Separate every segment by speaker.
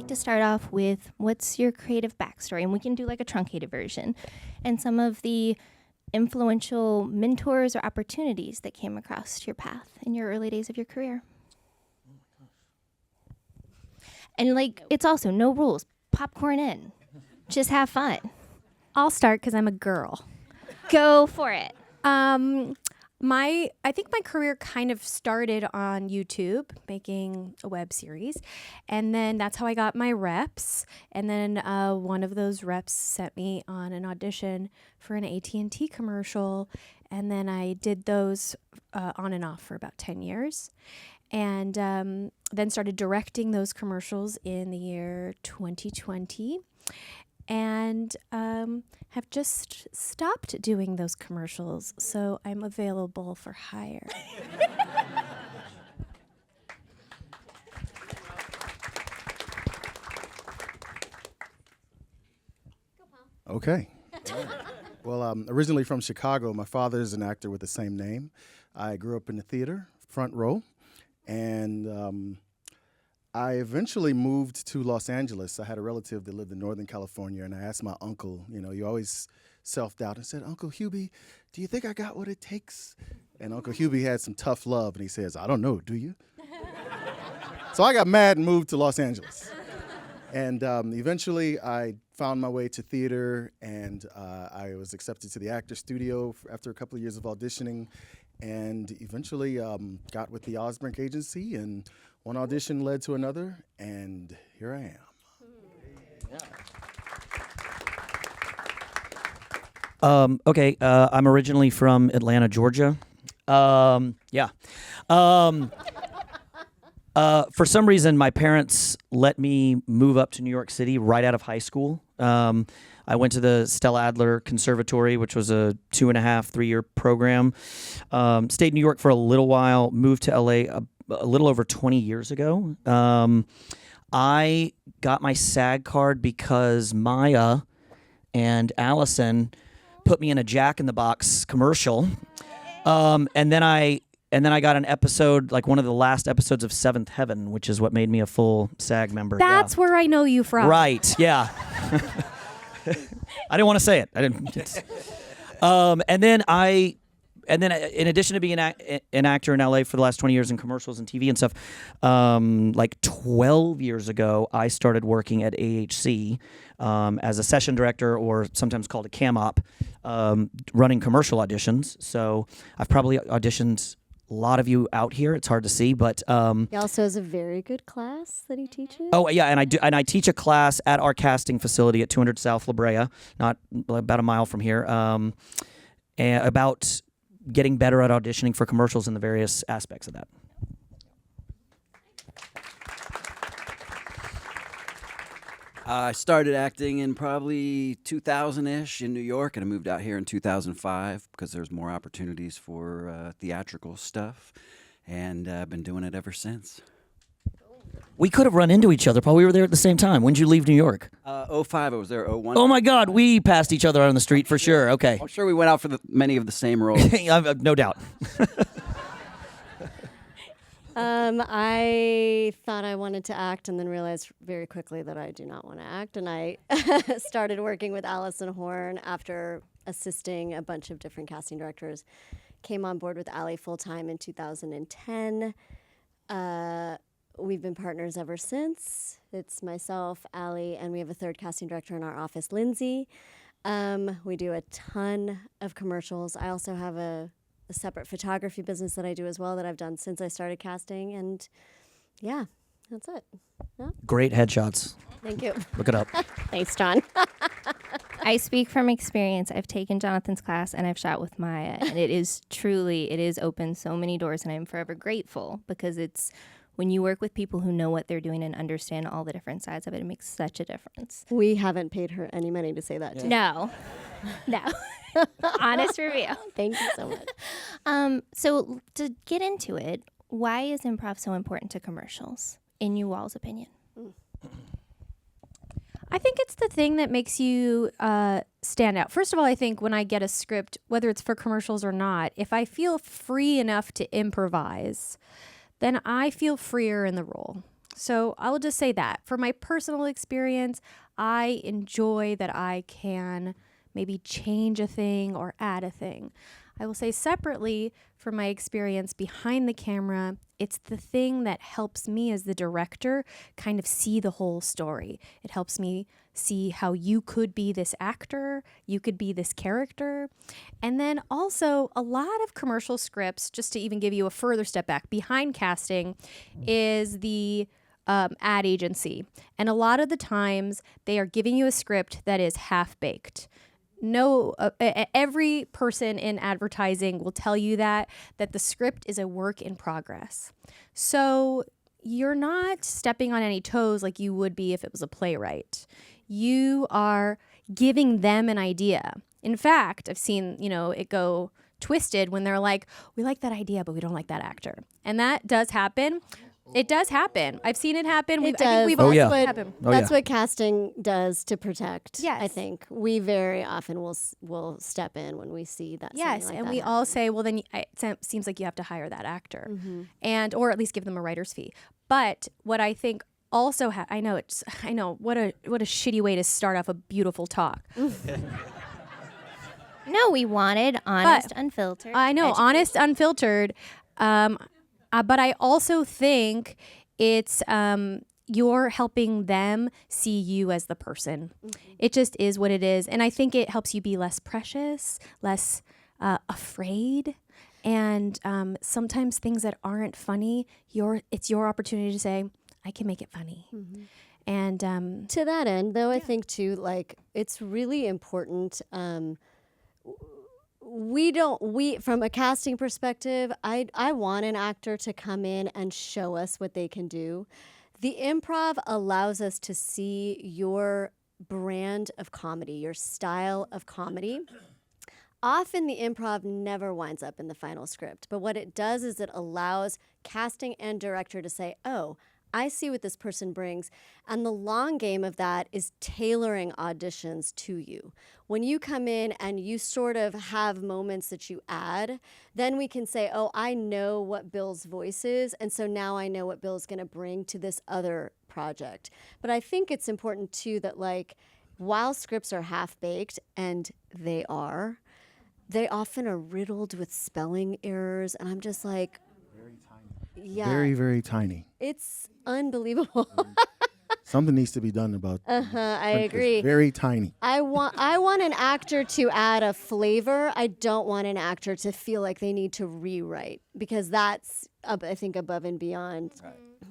Speaker 1: like to start off with what's your creative backstory, and we can do like a truncated version, and some of the influential mentors or opportunities that came across your path in your early days of your career. And like, it's also no rules, popcorn in, just have fun.
Speaker 2: I'll start because I'm a girl.
Speaker 1: Go for it.
Speaker 2: I think my career kind of started on YouTube, making a web series, and then that's how I got my reps. And then one of those reps sent me on an audition for an AT&T commercial, and then I did those on and off for about 10 years, and then started directing those commercials in the year 2020. And have just stopped doing those commercials, so I'm available for hire.
Speaker 3: Okay. Well, originally from Chicago. My father is an actor with the same name. I grew up in the theater, front row, and I eventually moved to Los Angeles. I had a relative that lived in Northern California, and I asked my uncle, you always self-doubt, and said, Uncle Hubie, do you think I got what it takes? And Uncle Hubie had some tough love, and he says, I don't know, do you? So I got mad and moved to Los Angeles. And eventually I found my way to theater, and I was accepted to the Actors Studio after a couple of years of auditioning, and eventually got with the Osbrink Agency, and one audition led to another, and here I am.
Speaker 4: Okay, I'm originally from Atlanta, Georgia. For some reason, my parents let me move up to New York City right out of high school. I went to the Stella Adler Conservatory, which was a 2.5, 3-year program. Stayed in New York for a little while, moved to LA a little over 20 years ago. I got my SAG card because Maya and Allison put me in a Jack in the Box commercial. And then I got an episode, like one of the last episodes of Seventh Heaven, which is what made me a full SAG member.
Speaker 2: That's where I know you from.
Speaker 4: Right, yeah. I didn't want to say it. I didn't. And then in addition to being an actor in LA for the last 20 years in commercials and TV and stuff, like 12 years ago, I started working at AHC as a session director, or sometimes called a cam op, running commercial auditions. So I've probably auditioned a lot of you out here. It's hard to see, but
Speaker 5: he also has a very good class that he teaches.
Speaker 4: Oh yeah, and I teach a class at our casting facility at 200 South La Brea, not about a mile from here, and about getting better at auditioning for commercials and the various aspects of that.
Speaker 6: I started acting in probably 2000-ish in New York, and I moved out here in 2005 because there's more opportunities for theatrical stuff, and I've been doing it ever since.
Speaker 4: We could have run into each other. Probably we were there at the same time. When did you leave New York?
Speaker 6: 05, I was there 01.
Speaker 4: Oh my God, we passed each other on the street for sure. Okay.
Speaker 6: I'm sure we went out for many of the same roles.
Speaker 4: No doubt.
Speaker 5: I thought I wanted to act and then realized very quickly that I do not want to act. And I started working with Allison Horn after assisting a bunch of different casting directors. Came on board with Allie full-time in 2010. We've been partners ever since. It's myself, Allie, and we have a third casting director in our office, Lindsay. We do a ton of commercials. I also have a separate photography business that I do as well that I've done since I started casting. And yeah, that's it. Yeah.
Speaker 4: Great headshots.
Speaker 5: Thank you.
Speaker 4: Look it up.
Speaker 5: Thanks, John.
Speaker 1: I speak from experience. I've taken Jonathan's class and I've shot with Maya, and it is opened so many doors, and I'm forever grateful, because it's when you work with people who know what they're doing and understand all the different sides of it, it makes such a difference.
Speaker 5: We haven't paid her any money to say that.
Speaker 1: Yeah. No. Honest review.
Speaker 5: Thank you so much.
Speaker 1: So to get into it, why is improv so important to commercials, in you all's opinion?
Speaker 2: I think it's the thing that makes you stand out. First of all, I think when I get a script, whether it's for commercials or not, if I feel free enough to improvise, then I feel freer in the role. So I'll just say that for my personal experience, I enjoy that I can maybe change a thing or add a thing. I will say separately, for my experience behind the camera, it's the thing that helps me as the director kind of see the whole story. It helps me see how you could be this actor, you could be this character. And then also a lot of commercial scripts, just to even give you a further step back behind casting, is the ad agency. And a lot of the times they are giving you a script that is half-baked. No, every person in advertising will tell you that the script is a work in progress. So you're not stepping on any toes like you would be if it was a playwright. You are giving them an idea. In fact, I've seen, it go twisted when they're like, we like that idea, but we don't like that actor. And that does happen. It does happen. I've seen it happen.
Speaker 5: It does.
Speaker 2: I think we've
Speaker 4: Oh,
Speaker 2: all
Speaker 4: yeah.
Speaker 2: seen it happen.
Speaker 5: That's what casting does to protect.
Speaker 2: Yes.
Speaker 5: I think we very often will step in when we see that.
Speaker 2: Yes,
Speaker 5: something like
Speaker 2: and
Speaker 5: that
Speaker 2: we
Speaker 5: happen.
Speaker 2: all say, well, then it seems like you have to hire that actor, and or at least give them a writer's fee. But what I think also, I know what a shitty way to start off a beautiful talk.
Speaker 1: No, we wanted honest, unfiltered.
Speaker 2: I know,
Speaker 1: education.
Speaker 2: honest, unfiltered. But I also think it's you're helping them see you as the person. It just is what it is. And I think it helps you be less precious, less afraid. And sometimes things that aren't funny, it's your opportunity to say, I can make it funny. And
Speaker 5: To that end, though, I think too, like it's really important. We from a casting perspective, I want an actor to come in and show us what they can do. The improv allows us to see your brand of comedy, your style of comedy. Often the improv never winds up in the final script, but what it does is it allows casting and director to say, oh, I see what this person brings. And the long game of that is tailoring auditions to you. When you come in and you sort of have moments that you add, then we can say, oh, I know what Bill's voice is, and so now I know what Bill's going to bring to this other project. But I think it's important, too, that, like, while scripts are half-baked, and they often are riddled with spelling errors, and I'm just like, yeah,
Speaker 3: Very, very tiny.
Speaker 5: it's unbelievable.
Speaker 3: Something needs to be done about
Speaker 5: I
Speaker 3: it's
Speaker 5: agree.
Speaker 3: very tiny.
Speaker 5: I want an actor to add a flavor. I don't want an actor to feel like they need to rewrite, because that's, I think, above and beyond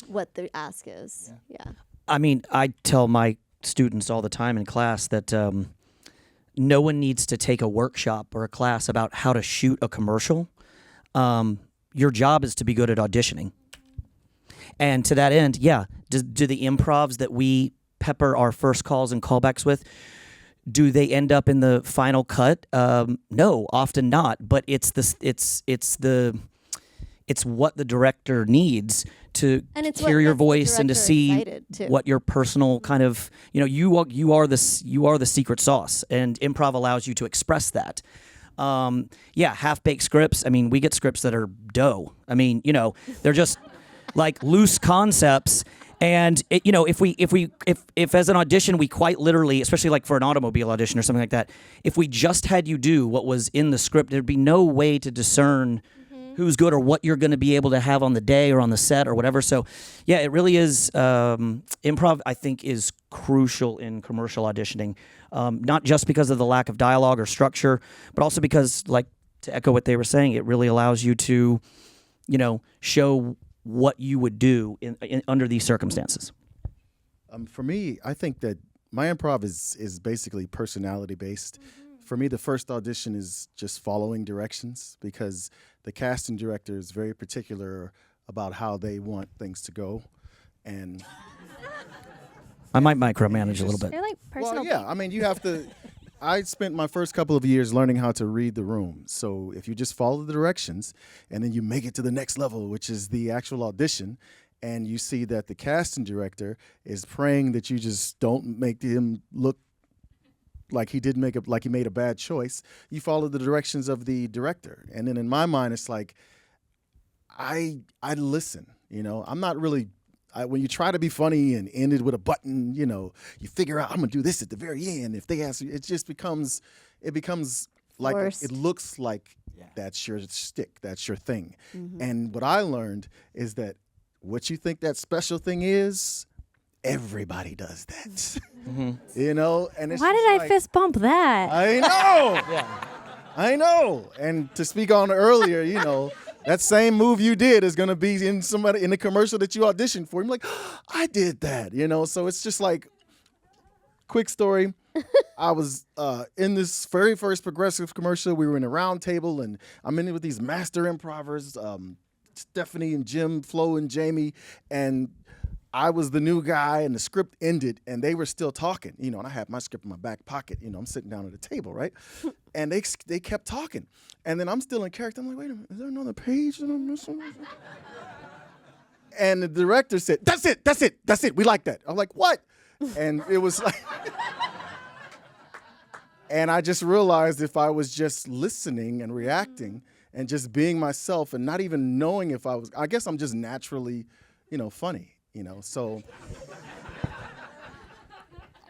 Speaker 5: what the ask is. Yeah.
Speaker 4: I mean, I tell my students all the time in class that no one needs to take a workshop or a class about how to shoot a commercial. Your job is to be good at auditioning. And to that end, do the improvs that we pepper our first calls and callbacks with, do they end up in the final cut? No, often not. But it's what the director needs to
Speaker 5: And it's
Speaker 3: hear
Speaker 5: what
Speaker 3: your
Speaker 5: gets the
Speaker 3: voice and to
Speaker 5: director
Speaker 3: see
Speaker 5: excited, too.
Speaker 4: what your personal kind of, you are the secret sauce, and improv allows you to express that. Half-baked scripts. I mean, we get scripts that are dough. I mean, they're just like loose concepts. And if as an audition we quite literally, especially like for an automobile audition or something like that, if we just had you do what was in the script, there'd be no way to discern who's good or what you're going to be able to have on the day or on the set or whatever. So, yeah, it really is. Improv, I think, is crucial in commercial auditioning, not just because of the lack of dialogue or structure, but also because, like, to echo what they were saying, it really allows you to, show what you would do in under these circumstances.
Speaker 3: For me, I think that my improv is basically personality based. For me, the first audition is just following directions, because the casting director is very particular about how they want things to go. And
Speaker 4: I might micromanage a little bit.
Speaker 1: They're like personal.
Speaker 3: well, yeah, I mean, you have to. I spent my first couple of years learning how to read the room. So if you just follow the directions and then you make it to the next level, which is the actual audition, and you see that the casting director is praying that you just don't make him look like he made a bad choice, you follow the directions of the director. And then in my mind, it's like, I listen, I'm not really, when you try to be funny and end it with a button, you know, you figure out I'm gonna do this at the very end. If they ask you, it just becomes like
Speaker 5: Forced.
Speaker 3: it looks like that's your stick, that's your thing. And what I learned is that what you think that special thing is, everybody does that. You know, and it's
Speaker 2: Why
Speaker 3: just
Speaker 2: did I
Speaker 3: like,
Speaker 2: fist bump that?
Speaker 3: I know. I know. And to speak on earlier, you know, that same move you did is going to be in the commercial that you auditioned for. You're like, I did that, you know? So it's just like, quick story. I was in this very first Progressive commercial. We were in a round table, and I'm in it with these master improvers, Stephanie and Jim, Flo and Jamie, and I was the new guy, and the script ended, and they were still talking, you know, and I had my script in my back pocket. You know, I'm sitting down at the table, right? And they kept talking. And then I'm still in character. I'm like, wait a minute, is there another page that I'm missing? And the director said, that's it. We like that. I'm like, what? And it was like, and I just realized if I was just listening and reacting and just being myself and not even knowing if I guess I'm just naturally, you know, funny. You know, so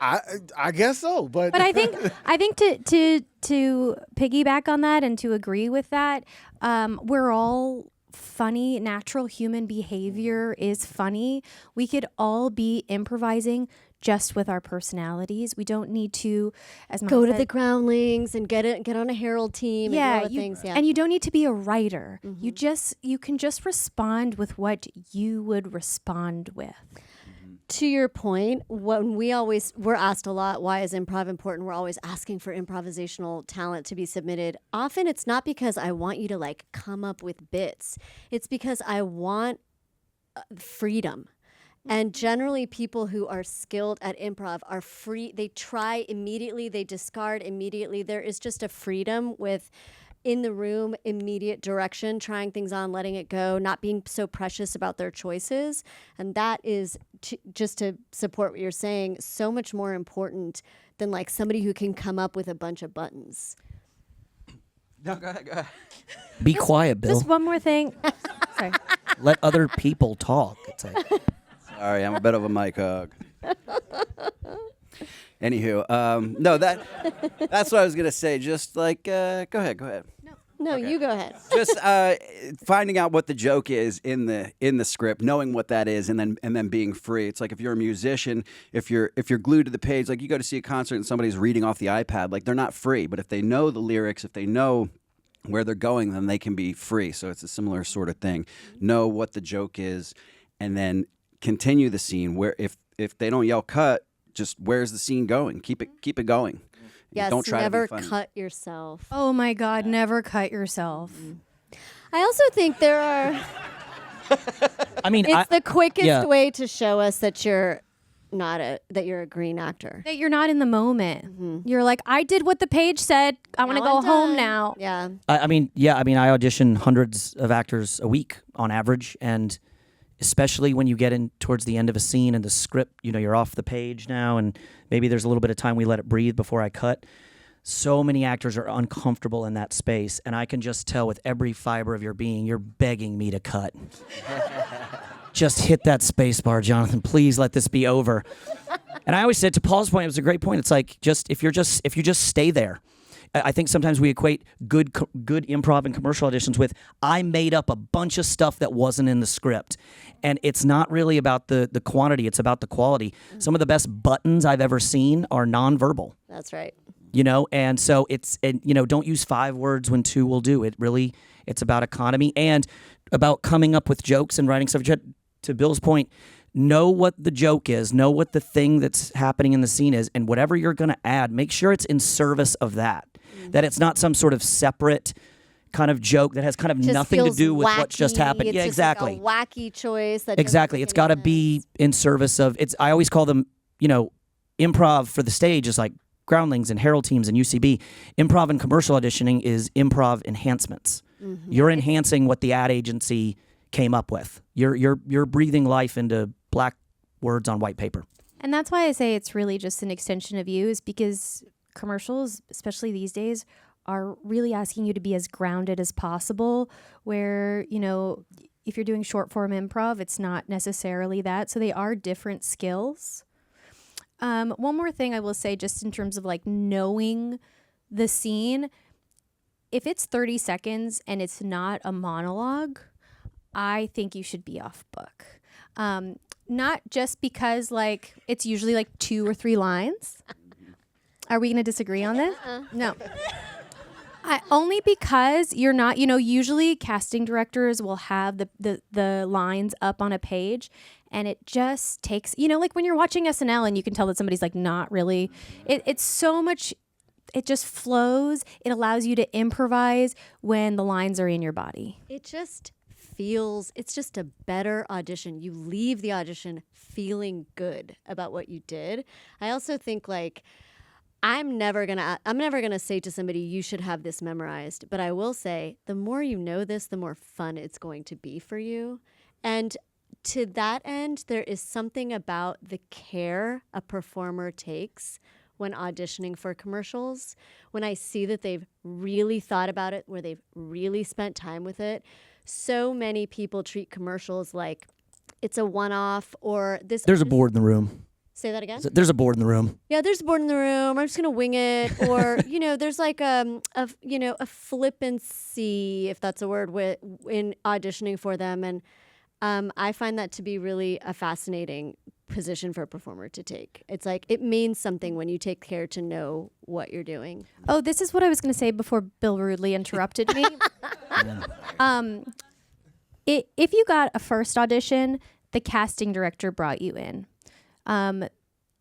Speaker 3: I guess so, but
Speaker 2: I think to piggyback on that and to agree with that, we're all funny. Natural human behavior is funny. We could all be improvising just with our personalities. We don't need to, as Maya
Speaker 5: Go to
Speaker 2: said,
Speaker 5: the Groundlings and get on a Herald team. And do all the things. Yeah.
Speaker 2: and you don't need to be a writer. You can just respond with what you would respond with.
Speaker 5: To your point, when we're asked a lot, why is improv important? We're always asking for improvisational talent to be submitted. Often it's not because I want you to like come up with bits. It's because I want freedom. And generally people who are skilled at improv are free. They try immediately, they discard immediately. There is just a freedom with in the room, immediate direction, trying things on, letting it go, not being so precious about their choices. And that is, just to support what you're saying, so much more important than like somebody who can come up with a bunch of buttons.
Speaker 6: No, go ahead.
Speaker 4: Be quiet, Bill.
Speaker 2: Just one more thing. Sorry.
Speaker 4: Let other people talk. It's like,
Speaker 6: Sorry, I'm a bit of a mic hog. Anywho, no, that's what I was gonna say. Just like, go ahead.
Speaker 5: No,
Speaker 6: Okay.
Speaker 5: you go ahead.
Speaker 6: Just finding out what the joke is in the script, knowing what that is, and then being free. It's like if you're a musician, if you're glued to the page, like you go to see a concert and somebody's reading off the iPad, like they're not free. But if they know the lyrics, if they know where they're going, then they can be free. So it's a similar sort of thing. Know what the joke is, and then continue the scene. Where if they don't yell cut, just where's the scene going? Keep it going.
Speaker 5: Yes,
Speaker 6: Don't try
Speaker 5: never
Speaker 6: to be funny.
Speaker 5: cut yourself.
Speaker 2: Oh my God, never cut yourself.
Speaker 5: I also think there are...
Speaker 4: I mean,
Speaker 5: It's the quickest
Speaker 4: yeah.
Speaker 5: way to show us that you're that you're a green actor.
Speaker 2: That you're not in the moment. You're like, I did what the page said. I want to
Speaker 5: Now
Speaker 2: go
Speaker 5: I'm
Speaker 2: home
Speaker 5: done.
Speaker 2: now.
Speaker 5: Yeah.
Speaker 4: I audition hundreds of actors a week on average, and especially when you get in towards the end of a scene and the script, you know, you're off the page now, and maybe there's a little bit of time we let it breathe before I cut. So many actors are uncomfortable in that space, and I can just tell with every fiber of your being, you're begging me to cut. Just hit that space bar, Jonathan. Please let this be over. And I always said, to Paul's point, it was a great point. It's like, if you just stay there. I think sometimes we equate good improv and commercial auditions with, I made up a bunch of stuff that wasn't in the script. And it's not really about the quantity, it's about the quality. Some of the best buttons I've ever seen are nonverbal.
Speaker 5: That's right.
Speaker 4: You know, and so don't use 5 words when 2 will do. It's about economy and about coming up with jokes and writing stuff. To Bill's point, know what the joke is, know what the thing that's happening in the scene is, and whatever you're going to add, make sure it's in service of that. That it's not some sort of separate kind of joke that has kind of
Speaker 5: Just
Speaker 4: nothing to
Speaker 5: feels
Speaker 4: do with
Speaker 5: wacky.
Speaker 4: what's just happened.
Speaker 5: It's
Speaker 4: Yeah,
Speaker 5: just
Speaker 4: exactly.
Speaker 5: like a wacky choice. That
Speaker 4: Exactly. It's got to be in service of. I always call them, improv for the stage is like Groundlings and Herald teams and UCB. Improv and commercial auditioning is improv enhancements. You're enhancing what the ad agency came up with. You're breathing life into black words on white paper.
Speaker 2: And that's why I say it's really just an extension of you, is because commercials, especially these days, are really asking you to be as grounded as possible, where, if you're doing short form improv, it's not necessarily that. So they are different skills. One more thing I will say, just in terms of like knowing the scene, if it's 30 seconds and it's not a monologue, I think you should be off book. Not just because like it's usually like 2 or 3 lines. Are we going to disagree on this? No. Only because you're not, usually casting directors will have the lines up on a page, and it just takes, like when you're watching SNL and you can tell that somebody's like not really, it's so much, it just flows. It allows you to improvise when the lines are in your body.
Speaker 5: It just feels, it's just a better audition. You leave the audition feeling good about what you did. I also think like, I'm never gonna say to somebody, you should have this memorized, but I will say the more you know this, the more fun it's going to be for you. And to that end, there is something about the care a performer takes when auditioning for commercials. When I see that they've really thought about it, where they've really spent time with it. So many people treat commercials like it's a one-off, or this.
Speaker 4: There's a board in the room.
Speaker 5: Say that again?
Speaker 4: There's a board in the room.
Speaker 5: Yeah, there's a board in the room. I'm just gonna wing it, or there's like a flippancy, if that's a word, in auditioning for them, and I find that to be really a fascinating position for a performer to take. It's like it means something when you take care to know what you're doing.
Speaker 2: Oh, this is what I was going to say before Bill rudely interrupted me. If you got a first audition, the casting director brought you in.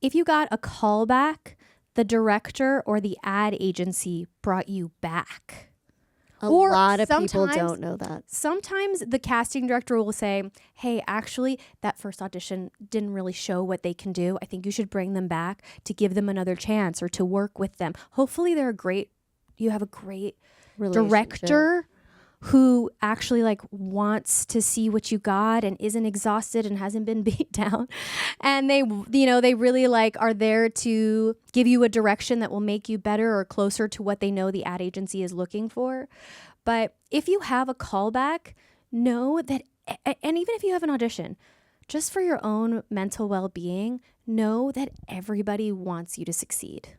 Speaker 2: If you got a callback, the director or the ad agency brought you back.
Speaker 5: A lot of people don't know that.
Speaker 2: Sometimes the casting director will say, hey, actually, that first audition didn't really show what they can do. I think you should bring them back to give them another chance or to work with them. Hopefully you have a great director who actually like wants to see what you got and isn't exhausted and hasn't been beat down. And they really like are there to give you a direction that will make you better or closer to what they know the ad agency is looking for. But if you have a callback, know that, and even if you have an audition, just for your own mental well-being, know that everybody wants you to succeed.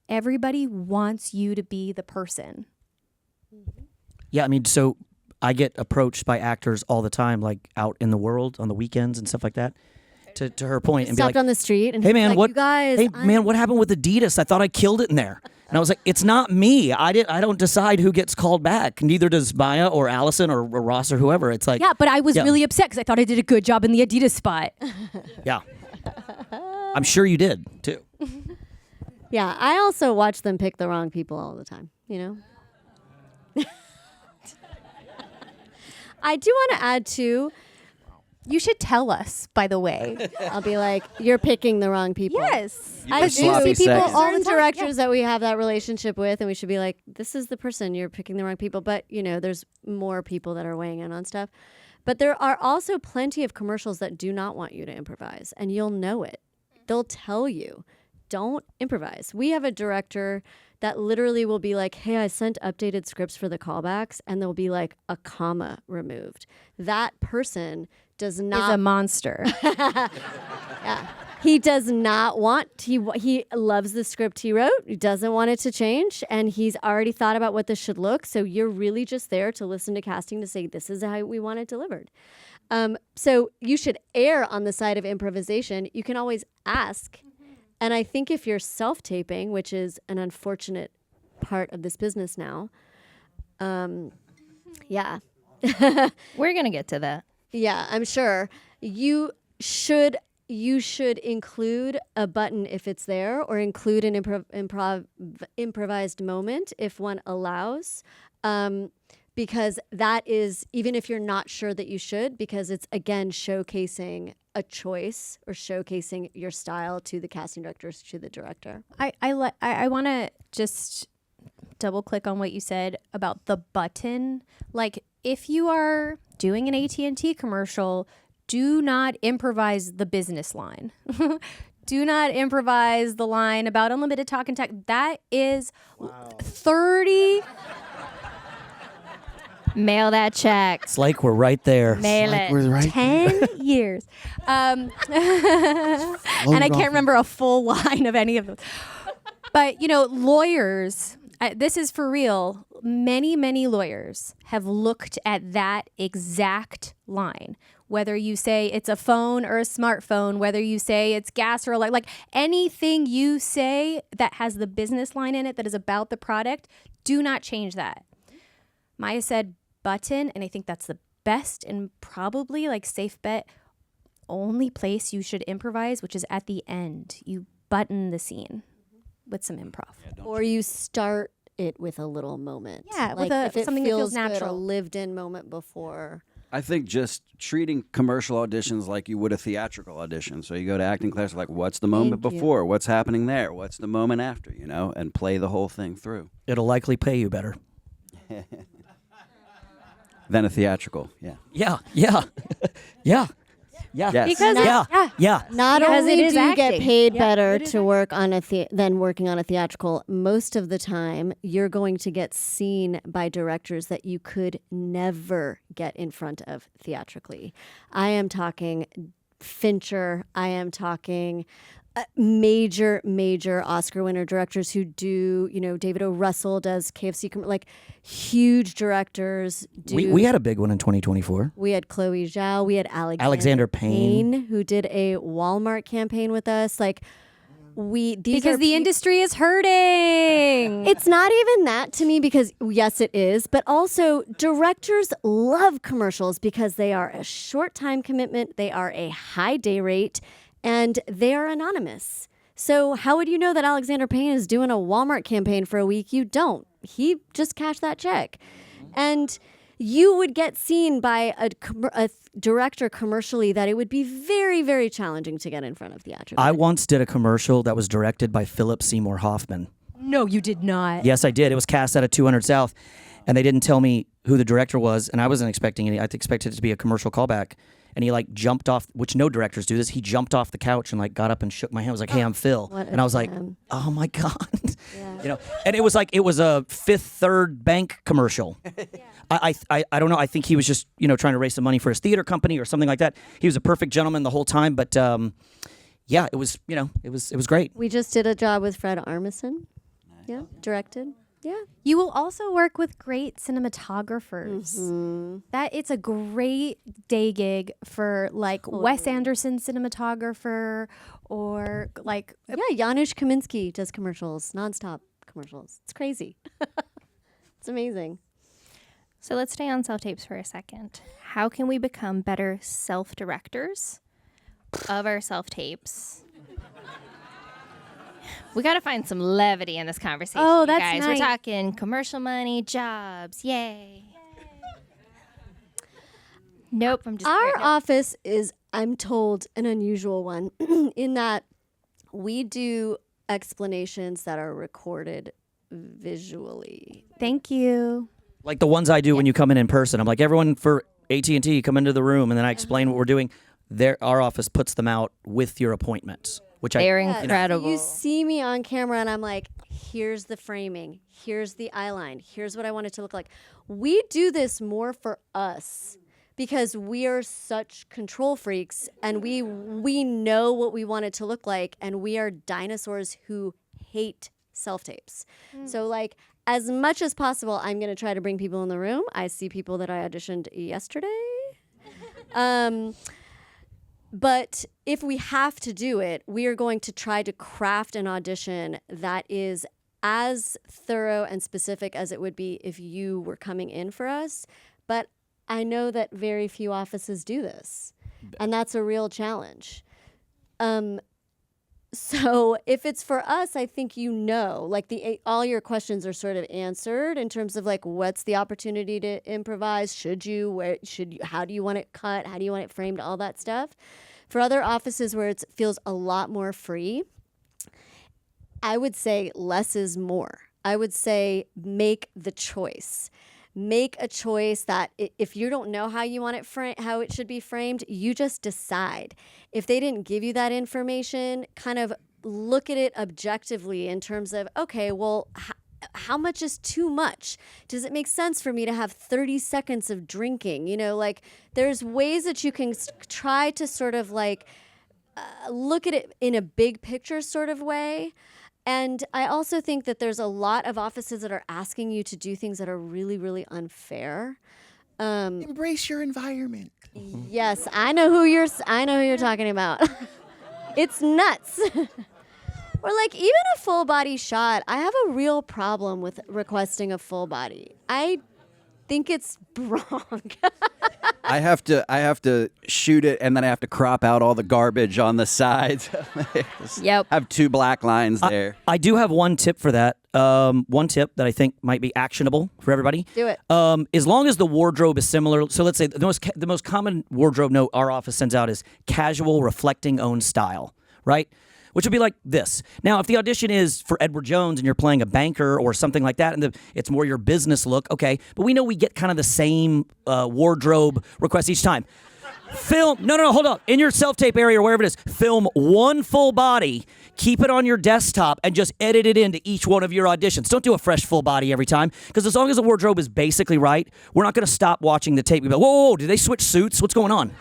Speaker 2: Everybody wants you to be the person.
Speaker 5: Mm-hmm.
Speaker 4: Yeah, I mean, so I get approached by actors all the time, like out in the world on the weekends and stuff like that. To her point, and be like,
Speaker 5: on the street and
Speaker 4: hey man,
Speaker 5: like, you guys,
Speaker 4: what happened with Adidas? I thought I killed it in there. And I was like, it's not me. I don't decide who gets called back. Neither does Maya or Allison or Ross or whoever. It's like,
Speaker 2: yeah, but I was really upset because I thought I did a good job in the Adidas spot.
Speaker 4: Yeah, I'm sure you did too.
Speaker 5: Yeah, I also watch them pick the wrong people all the time. I do want to add too.
Speaker 2: You should tell us, by the way.
Speaker 5: I'll be like, you're picking the wrong people.
Speaker 2: Yes.
Speaker 5: I do
Speaker 6: sloppy
Speaker 5: see people,
Speaker 6: seconds.
Speaker 5: all the directors that we have that relationship with, and we should be like, this is the person, you're picking the wrong people. But, there's more people that are weighing in on stuff. But there are also plenty of commercials that do not want you to improvise, and you'll know it. They'll tell you, don't improvise. We have a director that literally will be like, hey, I sent updated scripts for the callbacks, and there'll be like a comma removed. That person does not...
Speaker 2: is a monster.
Speaker 5: Yeah. He does not want... He loves the script he wrote. He doesn't want it to change, and he's already thought about what this should look, so you're really just there to listen to casting to say, this is how we want it delivered. So you should err on the side of improvisation. You can always ask... And I think if you're self-taping, which is an unfortunate part of this business now, yeah.
Speaker 1: We're going to get to that.
Speaker 5: Yeah, I'm sure. You should include a button if it's there, or include an improvised moment if one allows. Because that is, even if you're not sure that you should, because it's, again, showcasing a choice or showcasing your style to the casting directors, to the director.
Speaker 2: I want to just double click on what you said about the button. Like, if you are doing an AT&T commercial, do not improvise the business line. Do not improvise the line about unlimited talk and text. That is 30...
Speaker 1: Mail that check.
Speaker 4: It's like we're right there.
Speaker 1: Mail it.
Speaker 3: We're right
Speaker 2: 10 years. And I can't remember a full line of any of those. But, lawyers, this is for real. Many, many lawyers have looked at that exact line. Whether you say it's a phone or a smartphone, whether you say it's gas or like anything you say that has the business line in it that is about the product, do not change that. Maya said button, and I think that's the best and probably safe bet only place you should improvise, which is at the end. You button the scene with some improv.
Speaker 5: Or you start it with a little moment.
Speaker 2: Yeah,
Speaker 5: like
Speaker 2: with
Speaker 5: if it
Speaker 2: something that feels
Speaker 5: good,
Speaker 2: natural.
Speaker 5: a lived-in moment before.
Speaker 6: I think just treating commercial auditions like you would a theatrical audition. So you go to acting class, like, what's the moment
Speaker 5: Thank you.
Speaker 6: before? What's happening there? What's the moment after? And play the whole thing through.
Speaker 4: It'll likely pay you better.
Speaker 6: Than a theatrical, yeah.
Speaker 4: Yeah. Yeah. Yeah. Yeah.
Speaker 6: Yes.
Speaker 1: Because
Speaker 4: Yeah.
Speaker 5: Not
Speaker 1: Because
Speaker 5: only
Speaker 1: it
Speaker 5: do
Speaker 1: is
Speaker 5: you get
Speaker 1: acting.
Speaker 5: paid
Speaker 1: Yeah,
Speaker 5: better
Speaker 1: it is
Speaker 5: to work on than working on a theatrical, most of the time you're going to get seen by directors that you could never get in front of theatrically. I am talking Fincher. I am talking major Oscar winner directors who do, David O. Russell does KFC, huge directors do.
Speaker 4: We had a big one in 2024.
Speaker 5: We had Chloe Zhao. We had
Speaker 4: Alexander Payne.
Speaker 5: who did a Walmart campaign with us.
Speaker 2: Because the industry is hurting.
Speaker 5: It's not even that to me, because yes, it is, but also directors love commercials because they are a short time commitment, they are a high day rate, and they are anonymous. So how would you know that Alexander Payne is doing a Walmart campaign for a week? You don't. He just cashed that check. And you would get seen by a director commercially that it would be very, very challenging to get in front of theatrically.
Speaker 4: I once did a commercial that was directed by Philip Seymour Hoffman.
Speaker 2: No, you did not.
Speaker 4: Yes, I did. It was cast out of 200 South, and they didn't tell me who the director was, and I wasn't expecting any. I expected it to be a commercial callback. And he jumped off, which no directors do this. He jumped off the couch and got up and shook my hand. Was like, "Hey, I'm Phil," and I was like, "Oh my god,"
Speaker 5: Yeah.
Speaker 4: And it was a Fifth Third Bank commercial. I don't know. I think he was just trying to raise some money for his theater company or something like that. He was a perfect gentleman the whole time, but yeah, it was it was great.
Speaker 5: We just did a job with Fred Armisen. Yeah, directed. Yeah.
Speaker 2: You will also work with great cinematographers. That it's a great day gig for Wes Anderson cinematographer or
Speaker 5: Yeah, Janusz Kaminski does commercials, nonstop commercials. It's crazy. It's amazing.
Speaker 1: So let's stay on self-tapes for a second. How can we become better self-directors of our self-tapes? We got to find some levity in this conversation.
Speaker 2: Oh,
Speaker 1: you
Speaker 2: that's
Speaker 1: guys.
Speaker 2: nice.
Speaker 1: We're talking commercial money, jobs. Yay. Nope, I'm just
Speaker 5: Our office is, I'm told, an unusual one in that we do explanations that are recorded visually.
Speaker 2: Thank you.
Speaker 4: Like the ones I do when you come in person. I'm like, everyone for AT&T, come into the room, and then I explain what we're doing. Our office puts them out with your appointments, which
Speaker 1: They're
Speaker 5: Yeah,
Speaker 1: incredible.
Speaker 5: You see me on camera and I'm like, here's the framing, here's the eye line, here's what I want it to look like. We do this more for us because we are such control freaks and we know what we want it to look like, and we are dinosaurs who hate self-tapes. So as much as possible, I'm going to try to bring people in the room. I see people that I auditioned yesterday. But if we have to do it, we are going to try to craft an audition that is as thorough and specific as it would be if you were coming in for us. But I know that very few offices do this, and that's a real challenge. So if it's for us, I think all your questions are sort of answered in terms of what's the opportunity to improvise? Should you? How do you want it cut? How do you want it framed? All that stuff. For other offices where it feels a lot more free, I would say less is more. I would say make the choice. Make a choice that if you don't know how you want it how it should be framed, you just decide. If they didn't give you that information, kind of look at it objectively in terms of, okay, well, how much is too much? Does it make sense for me to have 30 seconds of drinking? You know, like there's ways that you can try to sort of like look at it in a big picture sort of way. And I also think that there's a lot of offices that are asking you to do things that are really, really unfair.
Speaker 3: Embrace your environment.
Speaker 5: Yes, I know who you're talking about. It's nuts. Or like even a full body shot. I have a real problem with requesting a full body. I think it's wrong.
Speaker 6: I have to shoot it, and then I have to crop out all the garbage on the sides.
Speaker 1: Yep.
Speaker 6: Have 2 black lines there.
Speaker 4: I do have one tip for that. One tip that I think might be actionable for everybody.
Speaker 5: Do it.
Speaker 4: As long as the wardrobe is similar. So let's say the most common wardrobe note our office sends out is casual, reflecting own style, right? Which would be like this. Now, if the audition is for Edward Jones and you're playing a banker or something like that, and it's more your business look, okay. But we know we get kind of the same wardrobe request each time. No, hold on. In your self-tape area or wherever it is, film one full body, keep it on your desktop, and just edit it into each one of your auditions. Don't do a fresh full body every time, because as long as the wardrobe is basically right, we're not going to stop watching the tape. We go, whoa, did they switch suits? What's going on?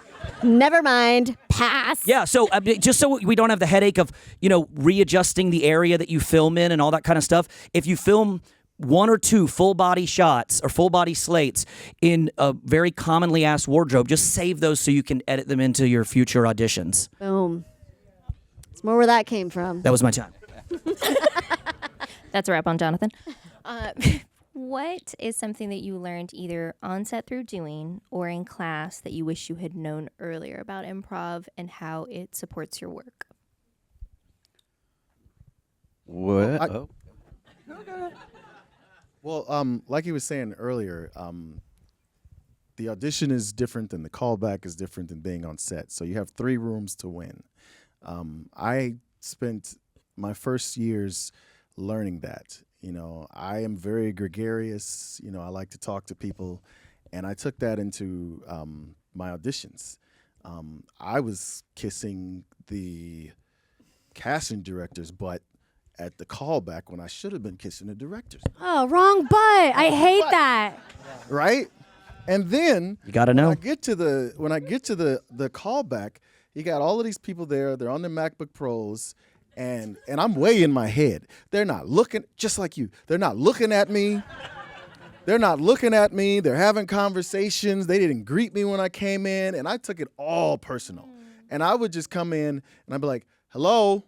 Speaker 5: Never mind. Pass.
Speaker 4: Yeah, so just so we don't have the headache of, readjusting the area that you film in and all that kind of stuff, if you film 1 or 2 full body shots or full body slates in a very commonly asked wardrobe, just save those so you can edit them into your future auditions.
Speaker 5: Boom. It's more where that came from.
Speaker 4: That was my time.
Speaker 1: That's a wrap on Jonathan. What is something that you learned either on set through doing or in class that you wish you had known earlier about improv and how it supports your work?
Speaker 6: What?
Speaker 3: Well, like he was saying earlier, the audition is different and the callback is different than being on set. So you have 3 rooms to win. I spent my first years learning that. I am very gregarious. I like to talk to people. And I took that into my auditions. I was kissing the casting director's butt at the callback when I should have been kissing the director's.
Speaker 2: Oh, wrong butt. I hate that.
Speaker 3: Right? And then
Speaker 4: You got to know.
Speaker 3: when I get to the callback, you got all of these people there. They're on their MacBook Pros. And I'm way in my head. They're not looking, just like you. They're not looking at me. They're having conversations. They didn't greet me when I came in. And I took it all personal. And I would just come in and I'd be like, hello,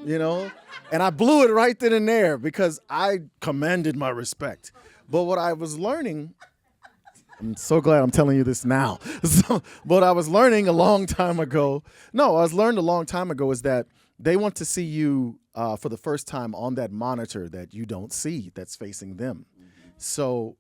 Speaker 3: And I blew it right then and there because I commanded my respect. But what I was learning, I'm so glad I'm telling you this now. What I was learning a long time ago is that they want to see you for the first time on that monitor that you don't see that's facing them. So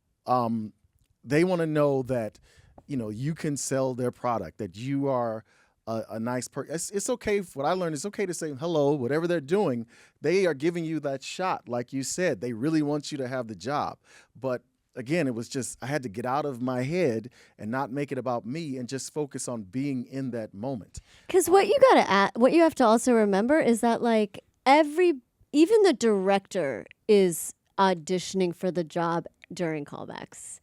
Speaker 3: they want to know that, you can sell their product, that you are a nice person. It's okay. What I learned, it's okay to say hello, whatever they're doing. They are giving you that shot. Like you said, they really want you to have the job. But again, it was just, I had to get out of my head and not make it about me and just focus on being in that moment.
Speaker 5: Because what you have to also remember is that like even the director is auditioning for the job during callbacks.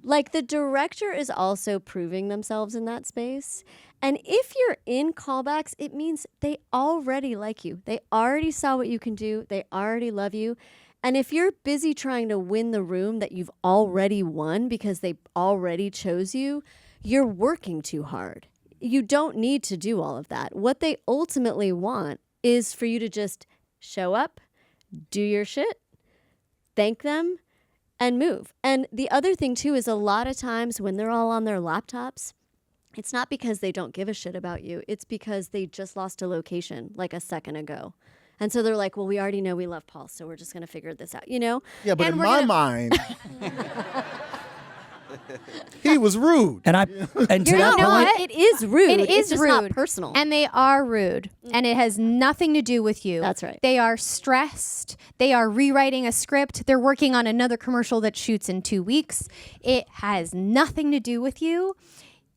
Speaker 5: Like the director is also proving themselves in that space. And if you're in callbacks, it means they already like you. They already saw what you can do. They already love you. And if you're busy trying to win the room that you've already won because they already chose you, you're working too hard. You don't need to do all of that. What they ultimately want is for you to just show up, do your shit, thank them, and move. And the other thing, too, is a lot of times when they're all on their laptops, it's not because they don't give a shit about you. It's because they just lost a location like a second ago. And so they're like, well, we already know we love Paul, so we're just going to figure this out,
Speaker 3: Yeah, but
Speaker 5: And
Speaker 3: in
Speaker 5: we're
Speaker 3: my
Speaker 5: gonna-
Speaker 3: mind, he was rude.
Speaker 4: And to that
Speaker 2: know
Speaker 4: point,
Speaker 2: what?
Speaker 5: It is rude.
Speaker 2: It
Speaker 5: It's
Speaker 2: is
Speaker 5: just
Speaker 2: rude.
Speaker 5: not personal.
Speaker 2: And they are rude. And it has nothing to do with you.
Speaker 5: That's right.
Speaker 2: They are stressed. They are rewriting a script. They're working on another commercial that shoots in 2 weeks. It has nothing to do with you.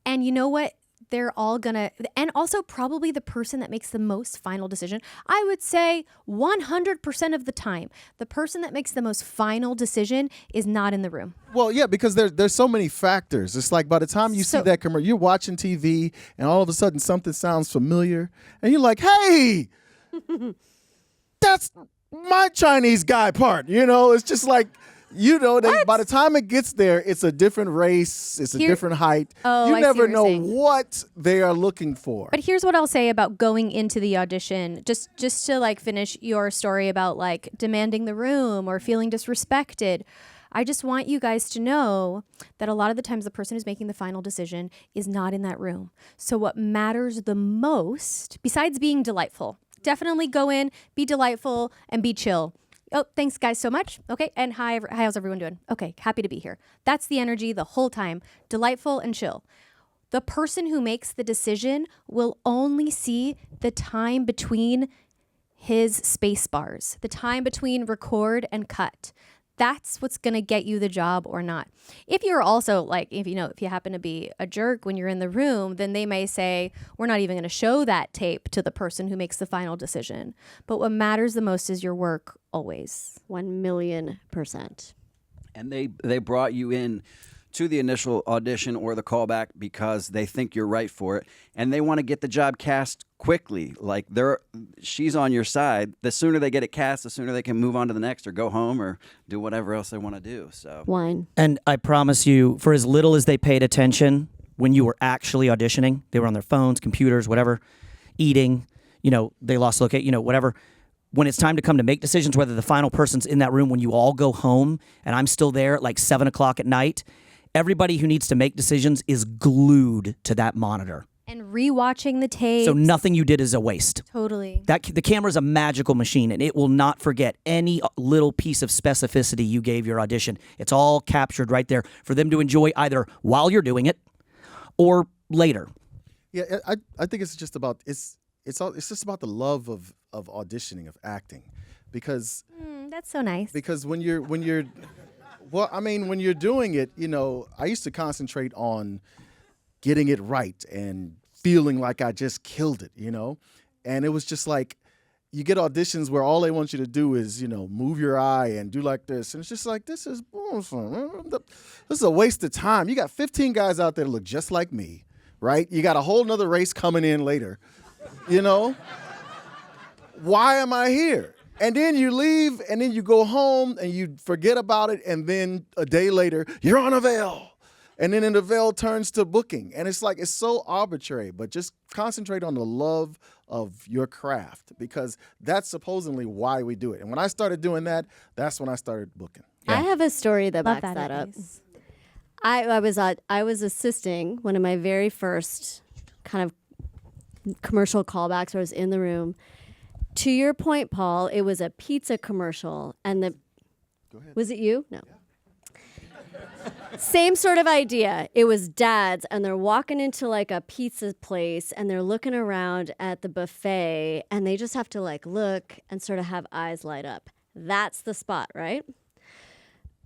Speaker 2: And you know what? they're all gonna, and also probably the person that makes the most final decision. I would say 100% of the time, the person that makes the most final decision is not in the room.
Speaker 3: Well, yeah, because there's so many factors. It's like by the time you see that commercial, you're watching TV, and all of a sudden something sounds familiar, and you're like, "Hey, that's my Chinese guy part." You know, it's just like, you know, by the time it gets there, it's a different race, it's a different height.
Speaker 2: Oh,
Speaker 3: you
Speaker 2: I see
Speaker 3: never
Speaker 2: what you're
Speaker 3: know
Speaker 2: saying.
Speaker 3: what they are looking for.
Speaker 2: But here's what I'll say about going into the audition, just to like finish your story about like demanding the room or feeling disrespected. I just want you guys to know that a lot of the times the person who's making the final decision is not in that room. So what matters the most, besides being delightful, definitely go in, be delightful, and be chill. Oh, thanks guys so much. Okay, and hi, how's everyone doing? Okay, happy to be here. That's the energy the whole time, delightful and chill. The person who makes the decision will only see the time between his space bars, the time between record and cut. That's what's going to get you the job or not. If you're also like, if you happen to be a jerk when you're in the room, then they may say, we're not even going to show that tape to the person who makes the final decision. But what matters the most is your work always.
Speaker 5: 1,000,000%.
Speaker 6: And they brought you in to the initial audition or the callback because they think you're right for it, and they want to get the job cast quickly. Like she's on your side. The sooner they get it cast, the sooner they can move on to the next or go home or do whatever else they want to do. So
Speaker 5: Wine.
Speaker 4: And I promise you, for as little as they paid attention when you were actually auditioning, they were on their phones, computers, whatever, eating, they lost locate, whatever. When it's time to come to make decisions, whether the final person's in that room when you all go home and I'm still there at like 7 o'clock at night, everybody who needs to make decisions is glued to that monitor.
Speaker 2: And rewatching the tape.
Speaker 4: So nothing you did is a waste.
Speaker 2: Totally.
Speaker 4: The camera's a magical machine, and it will not forget any little piece of specificity you gave your audition. It's all captured right there for them to enjoy either while you're doing it or later.
Speaker 3: Yeah, I think it's just about it's just about the love of auditioning, of acting, because
Speaker 2: That's so nice.
Speaker 3: because when you're well, I mean, when you're doing it, I used to concentrate on getting it right and feeling like I just killed it, and it was just like you get auditions where all they want you to do is, move your eye and do like this, and it's just like, this is a waste of time. You got 15 guys out there that look just like me, right? You got a whole nother race coming in later, Why am I here? And then you leave, and then you go home, and you forget about it, and then a day later, you're on a veil. And then the veil turns to booking. And it's like, it's so arbitrary, but just concentrate on the love of your craft, because that's supposedly why we do it. And when I started doing that, that's when I started booking.
Speaker 5: I have a story that
Speaker 2: Love
Speaker 5: backs that up.
Speaker 2: advice.
Speaker 5: I was assisting one of my very first kind of commercial callbacks where I was in the room. To your point, Paul, it was a pizza commercial, and
Speaker 3: Go ahead.
Speaker 5: was it you? No. Same sort of idea. It was dads, and they're walking into like a pizza place, and they're looking around at the buffet, and they just have to like look and sort of have eyes light up. That's the spot, right?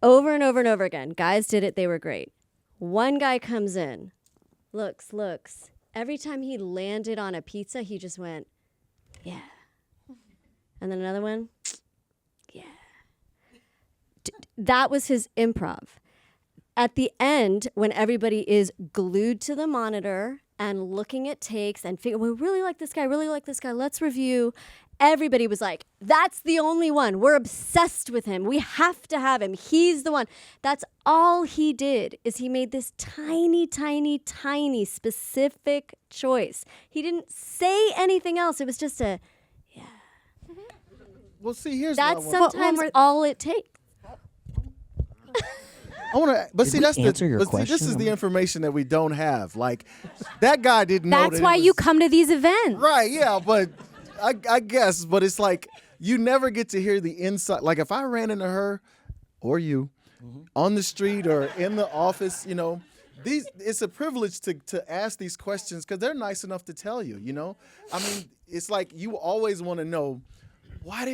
Speaker 5: Over and over and over again. Guys did it. They were great. One guy comes in, looks. Every time he landed on a pizza, he just went, yeah. And then another one, yeah. That was his improv. At the end, when everybody is glued to the monitor and looking at takes and figure, we really like this guy, let's review. Everybody was like, that's the only one. We're obsessed with him. We have to have him. He's the one. That's all he did, is he made this tiny, tiny, tiny specific choice. He didn't say anything else. It was just a, yeah.
Speaker 3: Well, see, here's
Speaker 5: That's
Speaker 3: what I want.
Speaker 5: sometimes all it takes.
Speaker 3: I want to, but
Speaker 4: Did
Speaker 3: see,
Speaker 4: we
Speaker 3: that's
Speaker 4: answer your
Speaker 3: but see, this
Speaker 4: question?
Speaker 3: is the information that we don't have. Like, that guy didn't know.
Speaker 2: That's
Speaker 3: that
Speaker 2: why
Speaker 3: it
Speaker 2: you
Speaker 3: was-
Speaker 2: come to these events.
Speaker 3: Right, yeah, but I guess, but it's like you never get to hear the inside. Like, if I ran into her or you on the street or in the office, it's a privilege to ask these questions because they're nice enough to tell you, I mean, it's like you always want to know why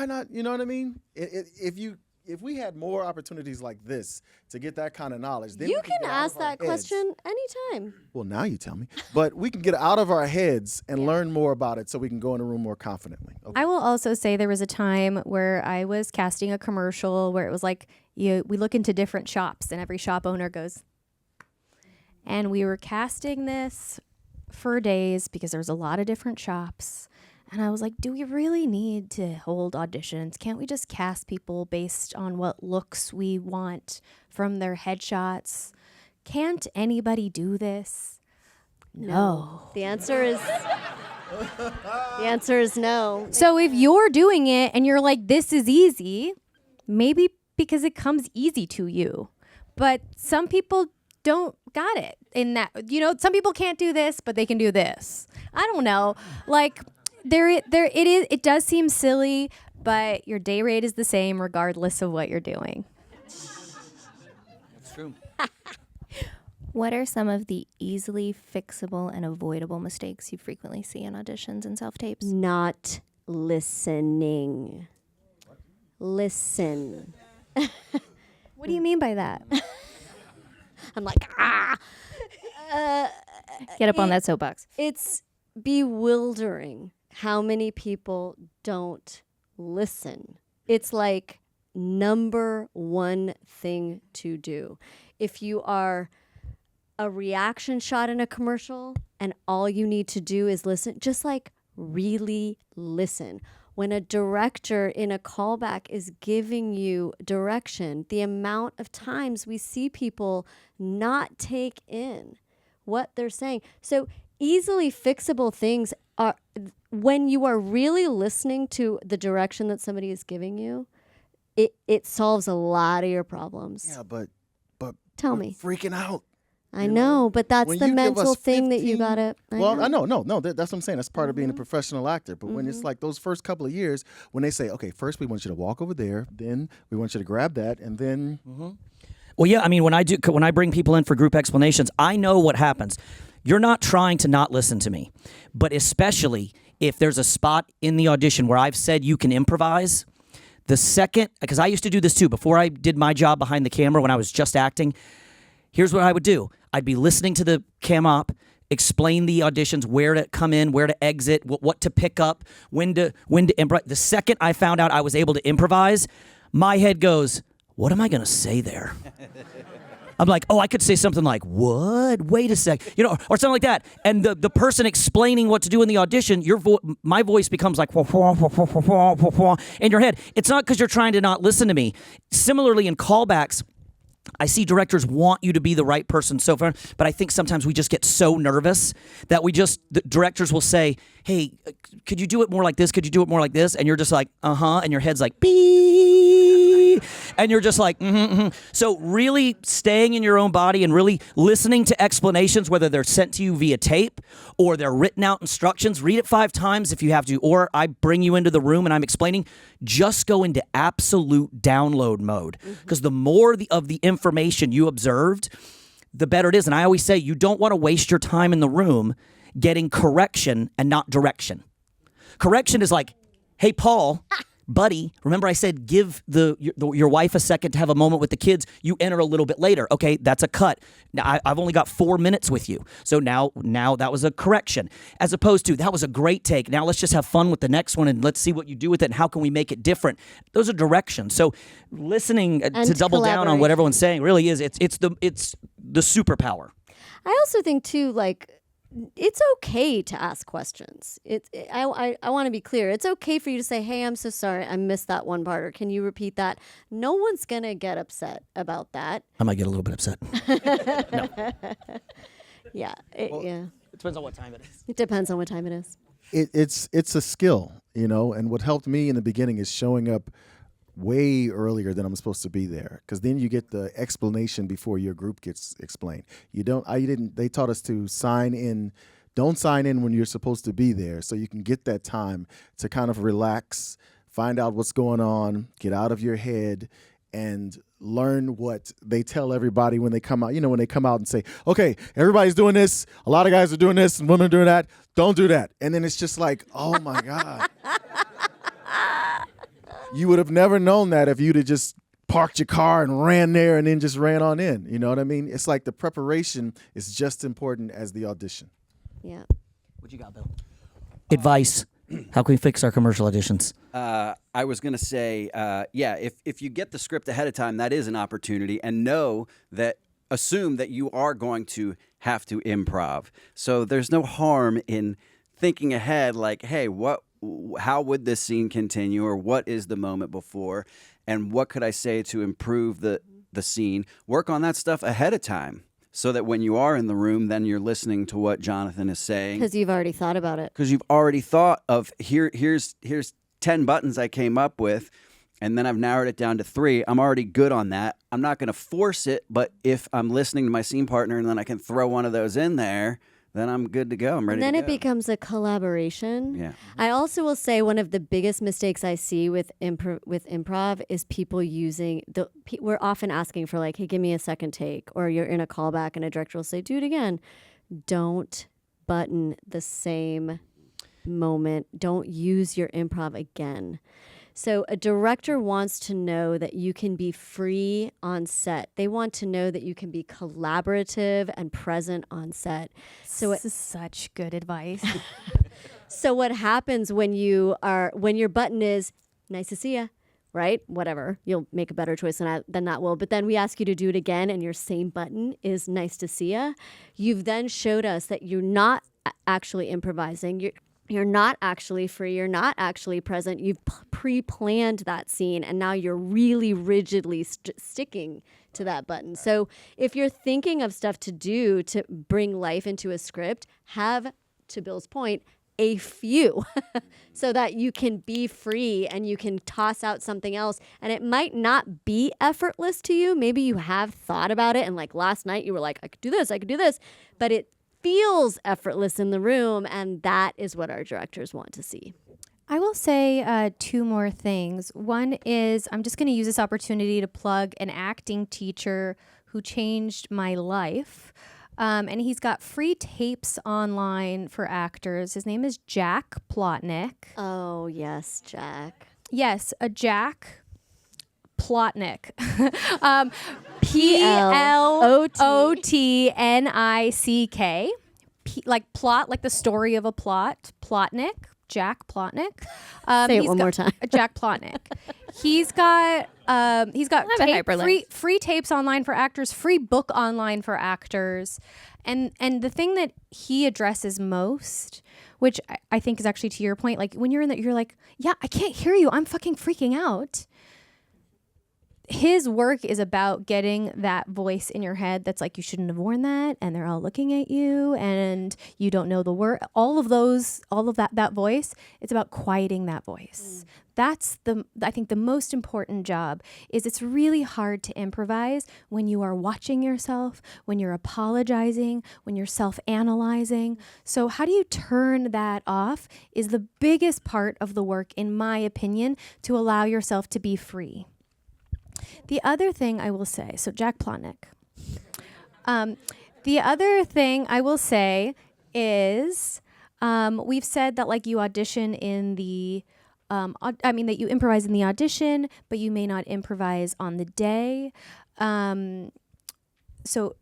Speaker 3: not, you know what I mean? If if we had more opportunities like this to get that kind of knowledge, then
Speaker 5: You
Speaker 3: we
Speaker 5: can
Speaker 3: get out
Speaker 5: ask
Speaker 3: of our
Speaker 5: that
Speaker 3: heads.
Speaker 5: question anytime.
Speaker 3: Well, now you tell me. But we can get out of our heads and learn more about it so we can go in a room more confidently. Okay.
Speaker 2: I will also say there was a time where I was casting a commercial where it was like we look into different shops and every shop owner goes. And we were casting this for days because there was a lot of different shops. And I was like, do we really need to hold auditions? Can't we just cast people based on what looks we want from their headshots? Can't anybody do this? No.
Speaker 5: The answer is no.
Speaker 2: So if you're doing it and you're like, this is easy, maybe because it comes easy to you. But some people don't got it in that, some people can't do this, but they can do this. I don't know. Like it does seem silly, but your day rate is the same regardless of what you're doing.
Speaker 4: That's true.
Speaker 1: What are some of the easily fixable and avoidable mistakes you frequently see in auditions and self-tapes?
Speaker 5: Not listening. Listen.
Speaker 2: What do you mean by that?
Speaker 5: I'm like,
Speaker 1: Get up on that soapbox.
Speaker 5: It's bewildering how many people don't listen. It's like number one thing to do. If you are a reaction shot in a commercial and all you need to do is listen, just like really listen. When a director in a callback is giving you direction, the amount of times we see people not take in what they're saying. So easily fixable things are when you are really listening to the direction that somebody is giving you, it solves a lot of your problems.
Speaker 3: Yeah, but
Speaker 5: Tell
Speaker 3: we're
Speaker 5: me.
Speaker 3: freaking out.
Speaker 5: I know, but that's
Speaker 3: When
Speaker 5: the
Speaker 3: you give
Speaker 5: mental
Speaker 3: us
Speaker 5: thing that you
Speaker 3: 15
Speaker 5: gotta.
Speaker 3: Well, I know, no, that's what I'm saying. That's part of being a professional actor. But when it's like those first couple of years, when they say, okay, first we want you to walk over there, then we want you to grab that, and then
Speaker 4: Well, yeah, I mean, when I bring people in for group explanations, I know what happens. You're not trying to not listen to me, but especially if there's a spot in the audition where I've said you can improvise, the second, because I used to do this too, before I did my job behind the camera when I was just acting, here's what I would do. I'd be listening to the cam op, explain the auditions, where to come in, where to exit, what to pick up, when to improvise. The second I found out I was able to improvise, my head goes, what am I going to say there? I'm like, oh, I could say something like, what? Wait a sec. Or something like that. And the person explaining what to do in the audition, my voice becomes like, in your head. It's not because you're trying to not listen to me. Similarly, in callbacks, I see directors want you to be the right person so far, but I think sometimes we just get so nervous that the directors will say, hey, could you do it more like this? Could you do it more like this? And you're just like, and your head's like, beep. And you're just like, So really staying in your own body and really listening to explanations, whether they're sent to you via tape or they're written out instructions, read it 5 times if you have to, or I bring you into the room and I'm explaining, just go into absolute download mode. Because the more of the information you observed, the better it is. And I always say, you don't want to waste your time in the room getting correction and not direction. Correction is like, hey, Paul, buddy, remember I said give your wife a second to have a moment with the kids. You enter a little bit later. Okay, that's a cut. Now I've only got 4 minutes with you. So now that was a correction. As opposed to, that was a great take. Now let's just have fun with the next one and let's see what you do with it and how can we make it different. Those are directions. So listening to double down on what everyone's saying really is, it's the superpower.
Speaker 5: I also think too, like, it's okay to ask questions. I want to be clear. It's okay for you to say, hey, I'm so sorry, I missed that one part, or can you repeat that? No one's going to get upset about that.
Speaker 4: I might get a little bit upset.
Speaker 5: Yeah.
Speaker 4: It depends on what time it is.
Speaker 5: It depends on what time it is.
Speaker 3: it's a skill, and what helped me in the beginning is showing up way earlier than I'm supposed to be there, because then you get the explanation before your group gets explained. They taught us to sign in. Don't sign in when you're supposed to be there, so you can get that time to kind of relax, find out what's going on, get out of your head, and learn what they tell everybody when they come out. When they come out and say, okay, everybody's doing this, a lot of guys are doing this and women are doing that, don't do that. And then it's just like, oh my God. You would have never known that if you'd have just parked your car and ran there and then just ran on in. You know what I mean? It's like the preparation is just important as the audition.
Speaker 5: Yeah.
Speaker 4: What you got, Bill? Advice. How can we fix our commercial auditions?
Speaker 6: I was going to say, if you get the script ahead of time, that is an opportunity, and assume that you are going to have to improv. So there's no harm in thinking ahead, like, hey, how would this scene continue, or what is the moment before, and what could I say to improve the scene? Work on that stuff ahead of time, so that when you are in the room, then you're listening to what Jonathan is saying.
Speaker 5: Because you've already thought about it.
Speaker 6: Because you've already thought of, here's 10 buttons I came up with, and then I've narrowed it down to 3. I'm already good on that. I'm not going to force it, but if I'm listening to my scene partner and then I can throw one of those in there, then I'm good to go. I'm ready to go.
Speaker 5: And then it becomes a collaboration.
Speaker 6: Yeah.
Speaker 5: I also will say one of the biggest mistakes I see with improv is people using we're often asking for like, hey, give me a second take, or you're in a callback and a director will say, do it again. Don't button the same moment. Don't use your improv again. So a director wants to know that you can be free on set. They want to know that you can be collaborative and present on set. So
Speaker 2: This is such good advice.
Speaker 5: So what happens when your button is nice to see ya, right? Whatever. You'll make a better choice than that will. But then we ask you to do it again and your same button is nice to see ya. You've then showed us that you're not actually improvising. You're not actually free. You're not actually present. You've pre-planned that scene, and now you're really rigidly sticking to that button. So if you're thinking of stuff to do to bring life into a script, have, to Bill's point, a few so that you can be free and you can toss out something else. And it might not be effortless to you. Maybe you have thought about it, and like last night you were like, I could do this, but it feels effortless in the room, and that is what our directors want to see.
Speaker 2: I will say 2 more things. One is I'm just going to use this opportunity to plug an acting teacher who changed my life. And he's got free tapes online for actors. His name is Jack Plotnick.
Speaker 5: Oh, yes, Jack.
Speaker 2: Yes, a Jack Plotnick. Plotnick. Like plot, like the story of a plot. Plotnick. Jack Plotnick.
Speaker 5: Say it one more time.
Speaker 2: Jack Plotnick. He's got free tapes online for actors, free book online for actors. And the thing that he addresses most, which I think is actually to your point, like when you're in that, you're like, yeah, I can't hear you. I'm fucking freaking out. His work is about getting that voice in your head that's like, you shouldn't have worn that, and they're all looking at you and you don't know the word. All of that voice, it's about quieting that voice. That's I think the most important job is it's really hard to improvise when you are watching yourself, when you're apologizing, when you're self-analyzing. So how do you turn that off is the biggest part of the work, in my opinion, to allow yourself to be free. The other thing I will say, so Jack Plotnick. The other thing I will say is we've said that like you audition in the, that you improvise in the audition, but you may not improvise on the day. So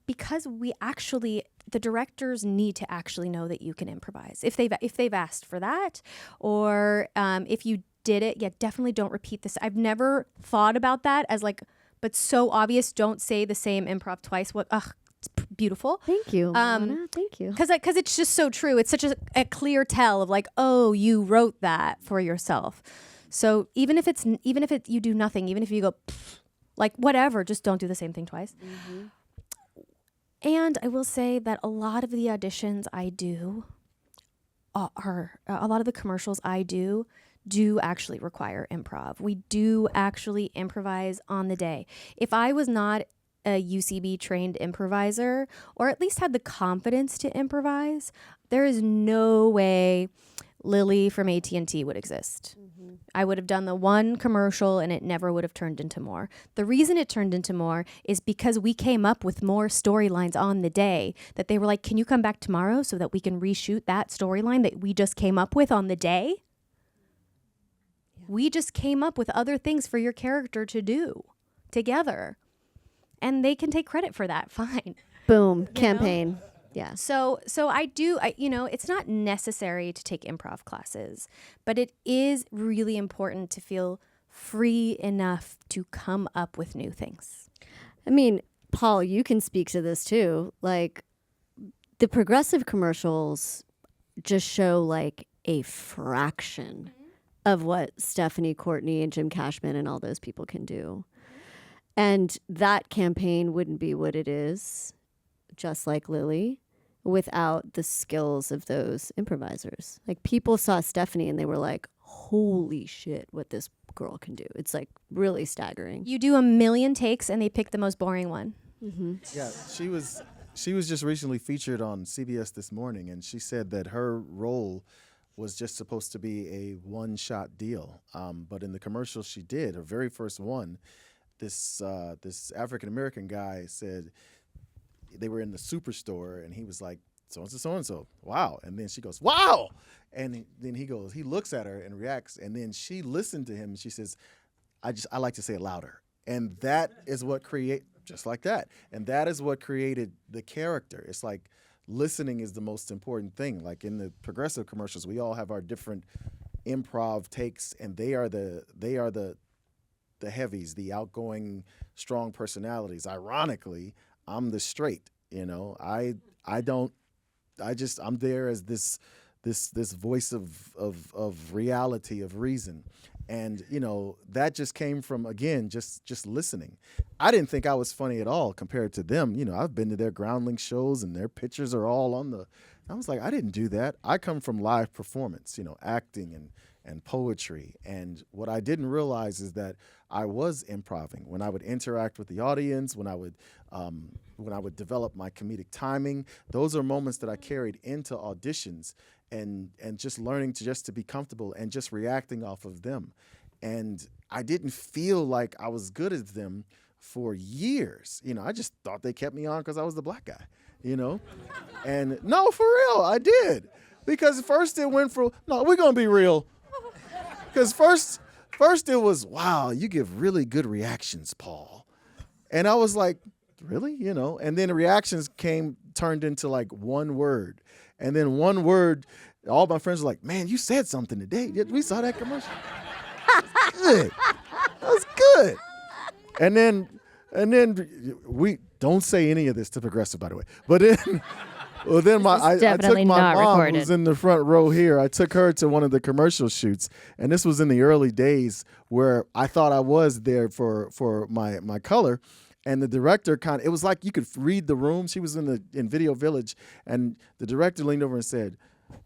Speaker 2: because the directors need to actually know that you can improvise if they've asked for that, or if you did it, yeah, definitely don't repeat this. I've never thought about that as like, but so obvious. Don't say the same improv twice. It's beautiful.
Speaker 5: Thank you. Thank you.
Speaker 2: Because it's just so true. It's such a clear tell of like, oh, you wrote that for yourself. So even if you do nothing, even if you go like whatever, just don't do the same thing twice. Mm-hmm. And I will say that a lot of the auditions I do are a lot of the commercials I do actually require improv. We do actually improvise on the day. If I was not a UCB trained improviser, or at least had the confidence to improvise, there is no way Lily from AT&T would exist. Mm-hmm. I would have done the one commercial and it never would have turned into more. The reason it turned into more is because we came up with more storylines on the day that they were like, can you come back tomorrow so that we can reshoot that storyline that we just came up with on the day? We just came up with other things for your character to do together. And they can take credit for that. Fine.
Speaker 5: Boom. Campaign. Yeah.
Speaker 2: So it's not necessary to take improv classes, but it is really important to feel free enough to come up with new things.
Speaker 5: I mean, Paul, you can speak to this too. Like, the progressive commercials just show like a fraction of what Stephanie Courtney and Jim Cashman and all those people can do. And that campaign wouldn't be what it is, just like Lily, without the skills of those improvisers. Like, people saw Stephanie and they were like, holy shit, what this girl can do. It's like really staggering.
Speaker 2: You do 1,000,000 takes and they pick the most boring one.
Speaker 5: Mm-hmm.
Speaker 3: Yeah, she was just recently featured on CBS This Morning, and she said that her role was just supposed to be a one-shot deal. But in the commercial she did, her very first one, this African-American guy said they were in the superstore, and he was like, so-and-so, so-and-so, wow. And then she goes, wow! And then he looks at her and reacts, and then she listened to him, and she says, I like to say it louder. And that is what just like that. And that is what created the character. It's like listening is the most important thing. Like in the progressive commercials, we all have our different improv takes, and they are the heavies, the outgoing, strong personalities. Ironically, I'm the straight. I'm there as this voice of reality, of reason. And, that just came from, again, just listening. I didn't think I was funny at all compared to them. I've been to their Groundling shows and their pictures are all on the, I was like, I didn't do that. I come from live performance, acting and poetry. And what I didn't realize is that I was improving when I would interact with the audience, when I would develop my comedic timing. Those are moments that I carried into auditions and just learning to be comfortable and just reacting off of them. And I didn't feel like I was good at them for years. I just thought they kept me on because I was the black guy, And no, for real, I did. Because first it went from, no, we're going to be real. Because first it was, wow, you give really good reactions, Paul. And I was like, really? And then the reactions turned into like one word. And then one word, all my friends were like, man, you said something today. We saw that commercial. Good. That was good. And then we don't say any of this to Progressive, by the way. But then, I took my mom,
Speaker 1: recorded.
Speaker 3: who's in the front row here. I took her to one of the commercial shoots, and this was in the early days where I thought I was there for my color. And the director it was like you could read the room. She was in Video Village, and the director leaned over and said,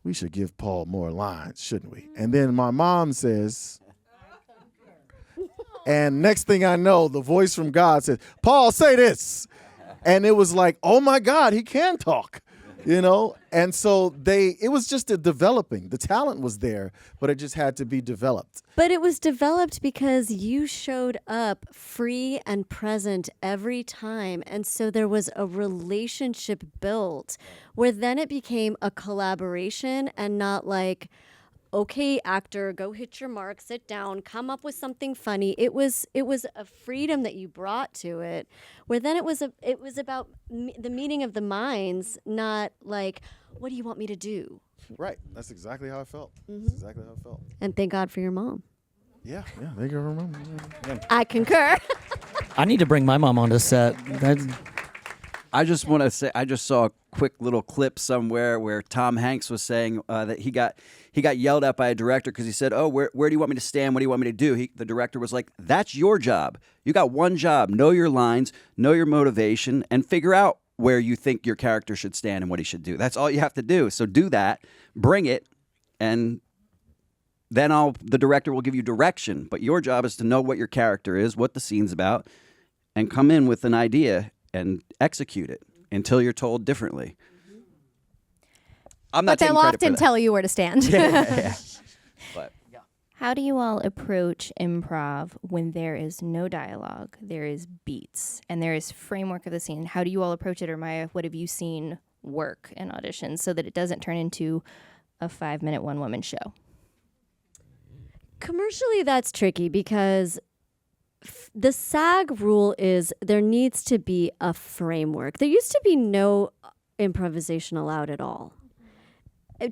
Speaker 3: we should give Paul more lines, shouldn't we? And then my mom says, and next thing I know, the voice from God said, Paul, say this. And it was like, oh my God, he can talk, And so it was just developing. The talent was there, but it just had to be developed.
Speaker 5: But it was developed because you showed up free and present every time. And so there was a relationship built where then it became a collaboration and not like, okay, actor, go hit your mark, sit down, come up with something funny. It was a freedom that you brought to it, where then it was about the meeting of the minds, not like, what do you want me to do?
Speaker 3: Right. That's exactly how I felt.
Speaker 5: Mm-hmm.
Speaker 3: That's exactly how I felt.
Speaker 5: And thank God for your mom.
Speaker 3: Yeah. Thank you for mom. Yeah.
Speaker 5: I concur.
Speaker 4: I need to bring my mom onto set.
Speaker 6: I just want to say, I just saw a quick little clip somewhere where Tom Hanks was saying that he got yelled at by a director because he said, oh, where do you want me to stand? What do you want me to do? The director was like, that's your job. You got one job. Know your lines, know your motivation, and figure out where you think your character should stand and what he should do. That's all you have to do. So do that, bring it, and then the director will give you direction. But your job is to know what your character is, what the scene's about, and come in with an idea and execute it until you're told differently. I'm not
Speaker 2: But they'll
Speaker 6: taking credit
Speaker 2: often
Speaker 6: for that.
Speaker 2: tell you where to stand.
Speaker 6: Yeah. But
Speaker 1: How do you all approach improv when there is no dialogue, there is beats, and there is framework of the scene? How do you all approach it? Or Maya, what have you seen work in auditions so that it doesn't turn into a 5-minute one-woman show?
Speaker 5: Commercially, that's tricky because the SAG rule is there needs to be a framework. There used to be no improvisation allowed at all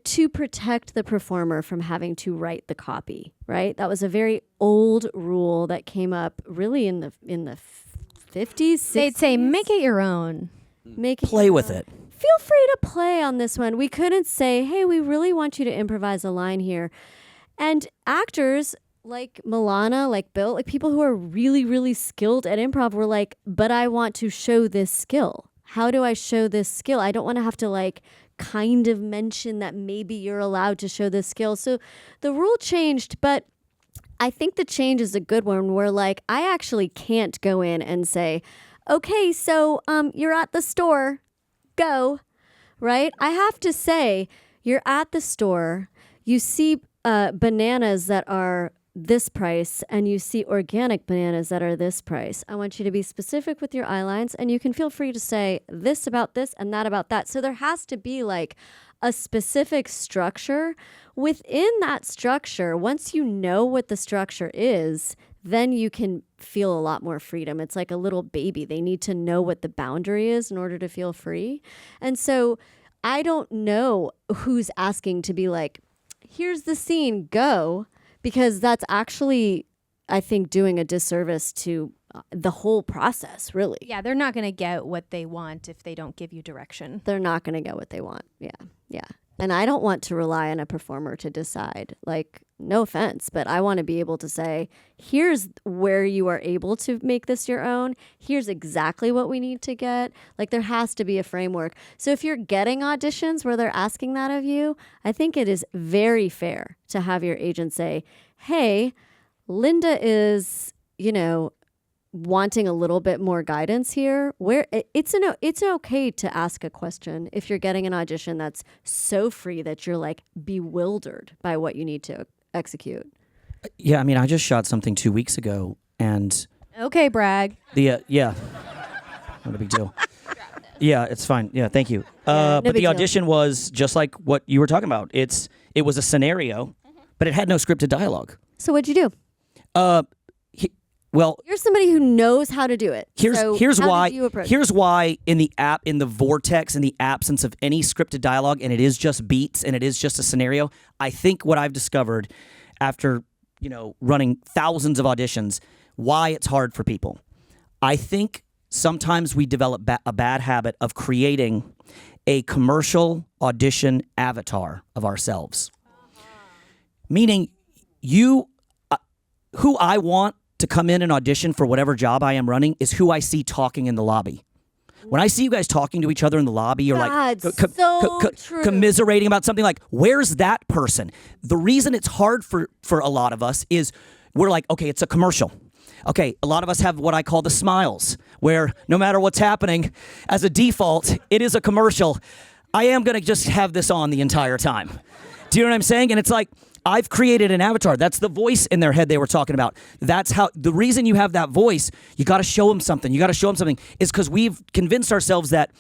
Speaker 5: to protect the performer from having to write the copy, right? That was a very old rule that came up really in the 50s, 60s.
Speaker 2: They'd say, make it your own.
Speaker 4: Play with it.
Speaker 5: Feel free to play on this one. We couldn't say, hey, we really want you to improvise a line here. And actors like Milana, like Bill, like people who are really, really skilled at improv were like, but I want to show this skill. How do I show this skill? I don't want to have to like kind of mention that maybe you're allowed to show this skill. So the rule changed, but I think the change is a good one where like I actually can't go in and say, okay, so you're at the store, go, right? I have to say, you're at the store, you see bananas that are this price and you see organic bananas that are this price. I want you to be specific with your eye lines, and you can feel free to say this about this and that about that. So there has to be like a specific structure. Within that structure, once you know what the structure is, then you can feel a lot more freedom. It's like a little baby. They need to know what the boundary is in order to feel free. And so I don't know who's asking to be like, here's the scene, go. Because that's actually, I think, doing a disservice to the whole process, really.
Speaker 2: Yeah, they're not going to get what they want if they don't give you direction.
Speaker 5: They're not going to get what they want. Yeah. And I don't want to rely on a performer to decide. Like, no offense, but I want to be able to say, here's where you are able to make this your own. Here's exactly what we need to get. Like, there has to be a framework. So if you're getting auditions where they're asking that of you, I think it is very fair to have your agent say, hey, Linda is, wanting a little bit more guidance here. Where it's okay to ask a question if you're getting an audition that's so free that you're like bewildered by what you need to execute.
Speaker 4: Yeah, I mean, I just shot something 2 weeks ago, and
Speaker 2: Okay, brag.
Speaker 4: not a big deal. Yeah, it's fine. Yeah, thank you.
Speaker 5: no
Speaker 4: but the
Speaker 5: big deal.
Speaker 4: audition was just like what you were talking about. It was a scenario, but it had no scripted dialogue.
Speaker 5: So what'd you do?
Speaker 4: Well,
Speaker 5: You're somebody who knows how to do it.
Speaker 4: here's
Speaker 5: how
Speaker 4: why.
Speaker 5: did you approach it?
Speaker 4: Here's why in the vortex, in the absence of any scripted dialogue, and it is just beats and it is just a scenario. I think what I've discovered after running thousands of auditions, why it's hard for people. I think sometimes we develop a bad habit of creating a commercial audition avatar of ourselves, meaning who I want to come in and audition for whatever job I am running is who I see talking in the lobby. When I see you guys talking to each other in the lobby or like
Speaker 5: true.
Speaker 4: commiserating about something, like, where's that person? The reason it's hard for a lot of us is we're like, okay, it's a commercial. Okay, a lot of us have what I call the smiles, where no matter what's happening, as a default, it is a commercial. I am going to just have this on the entire time. Do you know what I'm saying? And it's like, I've created an avatar. That's the voice in their head they were talking about. That's how, the reason you have that voice, you got to show them something. Is because we've convinced ourselves that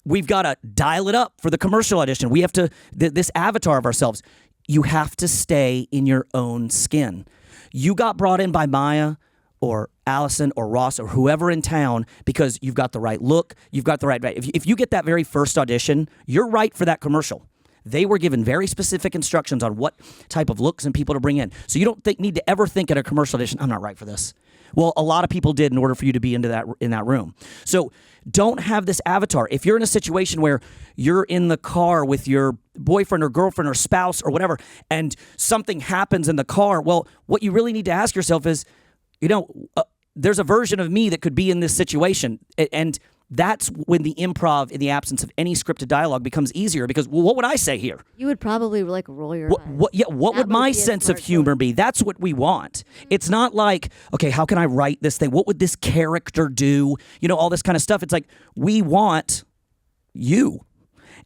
Speaker 4: we've got to dial it up for the commercial audition. We have to, this avatar of ourselves, you have to stay in your own skin. You got brought in by Maya or Allison or Ross or whoever in town because you've got the right look, you've got the right. If you get that very first audition, you're right for that commercial. They were given very specific instructions on what type of looks and people to bring in. So you don't need to ever think at a commercial audition, I'm not right for this. Well, a lot of people did in order for you to be in that room. So don't have this avatar. If you're in a situation where you're in the car with your boyfriend or girlfriend or spouse or whatever, and something happens in the car, well, what you really need to ask yourself is, there's a version of me that could be in this situation. And that's when the improv, in the absence of any scripted dialogue, becomes easier because, well, what would I say here?
Speaker 5: You would probably like roll your eyes.
Speaker 4: What would my sense of humor be? That's what we want. It's not like, okay, how can I write this thing? What would this character do? All this kind of stuff. It's like, we want you.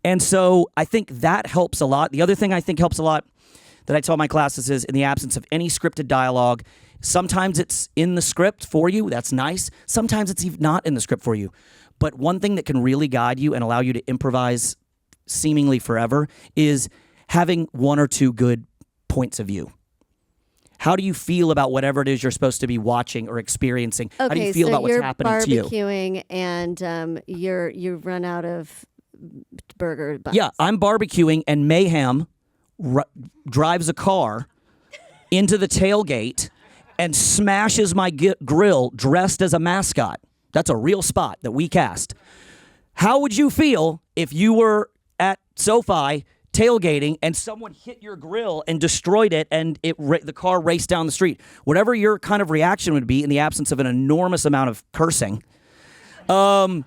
Speaker 4: And so I think that helps a lot. The other thing I think helps a lot that I tell my classes is, in the absence of any scripted dialogue, sometimes it's in the script for you. That's nice. Sometimes it's not in the script for you. But one thing that can really guide you and allow you to improvise seemingly forever is having one or two good points of view. How do you feel about whatever it is you're supposed to be watching or experiencing? How do you feel
Speaker 5: so
Speaker 4: about what's
Speaker 5: you're
Speaker 4: happening to you?
Speaker 5: barbecuing and you run out of burger buns.
Speaker 4: Yeah, I'm barbecuing and Mayhem drives a car into the tailgate and smashes my grill dressed as a mascot. That's a real spot that we cast. How would you feel if you were at SoFi tailgating and someone hit your grill and destroyed it and the car raced down the street? Whatever your kind of reaction would be in the absence of an enormous amount of cursing, what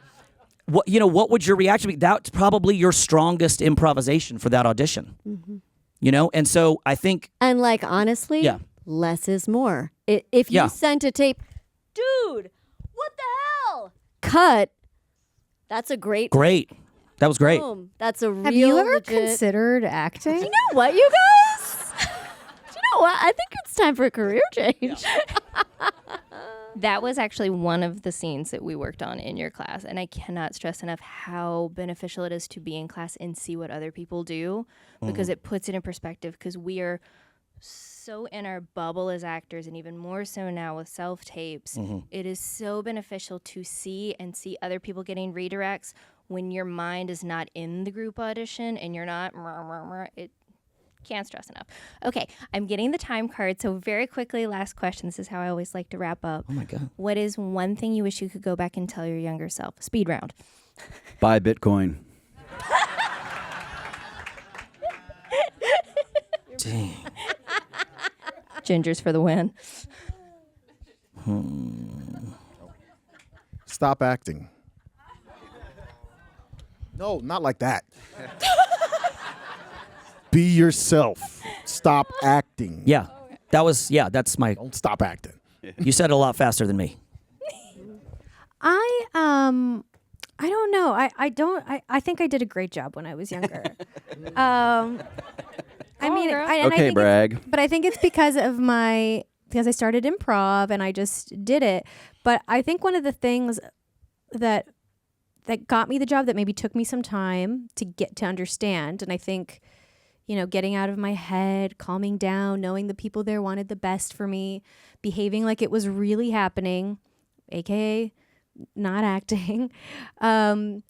Speaker 4: would your reaction be? That's probably your strongest improvisation for that audition. Mm-hmm. And so I think...
Speaker 5: And like, honestly, less is more. If you sent a tape, dude, what the hell? Cut. That's a great...
Speaker 4: Great. That was great.
Speaker 5: Boom. That's a real
Speaker 2: Have you ever
Speaker 5: legit...
Speaker 2: considered acting?
Speaker 5: Do you know what, you guys? Do you know what? I think it's time for a career change.
Speaker 1: That was actually one of the scenes that we worked on in your class, and I cannot stress enough how beneficial it is to be in class and see what other people do, because it puts it in perspective, because we are so in our bubble as actors, and even more so now with self-tapes. It is so beneficial to see other people getting redirects when your mind is not in the group audition and you're not, it can't stress enough. Okay, I'm getting the time card, so very quickly, last question. This is how I always like to wrap up.
Speaker 4: Oh my God.
Speaker 1: What is one thing you wish you could go back and tell your younger self? Speed round.
Speaker 6: Buy Bitcoin.
Speaker 4: Dang.
Speaker 1: Ginger's for the win.
Speaker 3: Stop acting. No, not like that. Be yourself. Stop acting.
Speaker 4: Yeah, that's my...
Speaker 3: Don't stop acting.
Speaker 4: You said it a lot faster than me.
Speaker 2: I don't know. I think I did a great job when I was younger. I mean,
Speaker 6: Okay, brag.
Speaker 2: But I think it's because I started improv and I just did it. But I think one of the things that got me the job, that maybe took me some time to get to understand, and I think, getting out of my head, calming down, knowing the people there wanted the best for me, behaving like it was really happening, aka not acting. I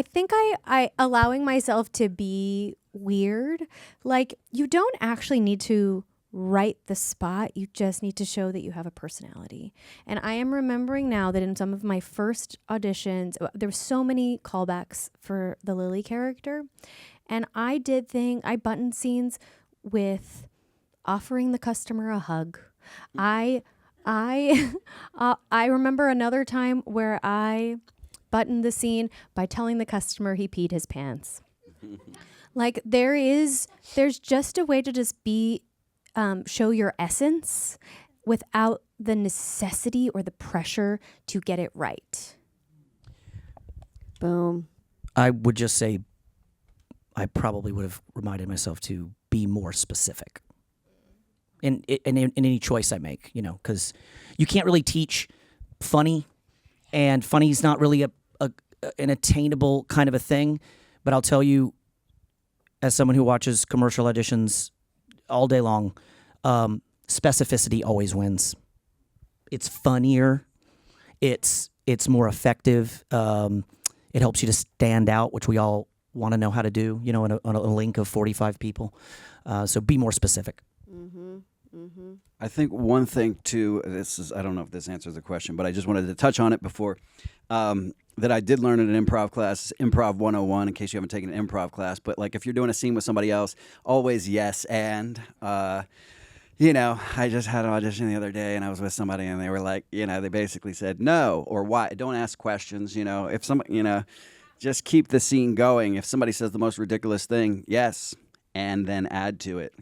Speaker 2: think I allowing myself to be weird. Like, you don't actually need to write the spot. You just need to show that you have a personality. And I am remembering now that in some of my first auditions, there were so many callbacks for the Lily character. And I buttoned scenes with offering the customer a hug. I remember another time where I buttoned the scene by telling the customer he peed his pants. Like, there's just a way to just be, show your essence without the necessity or the pressure to get it right.
Speaker 5: Boom.
Speaker 4: I would just say I probably would have reminded myself to be more specific in any choice I make, because you can't really teach funny, and funny is not really an attainable kind of a thing. But I'll tell you, as someone who watches commercial auditions all day long, specificity always wins. It's funnier. It's more effective. It helps you to stand out, which we all want to know how to do, on a link of 45 people. So be more specific.
Speaker 5: Mm-hmm. Mm-hmm.
Speaker 6: I think one thing too, I don't know if this answers the question, but I just wanted to touch on it before, that I did learn in an improv class, Improv 101, in case you haven't taken an improv class. But like, if you're doing a scene with somebody else, always yes and. I just had an audition the other day, and I was with somebody, and they were like, they basically said no or why. Don't ask questions. If somebody, just keep the scene going. If somebody says the most ridiculous thing, yes, and then add to it.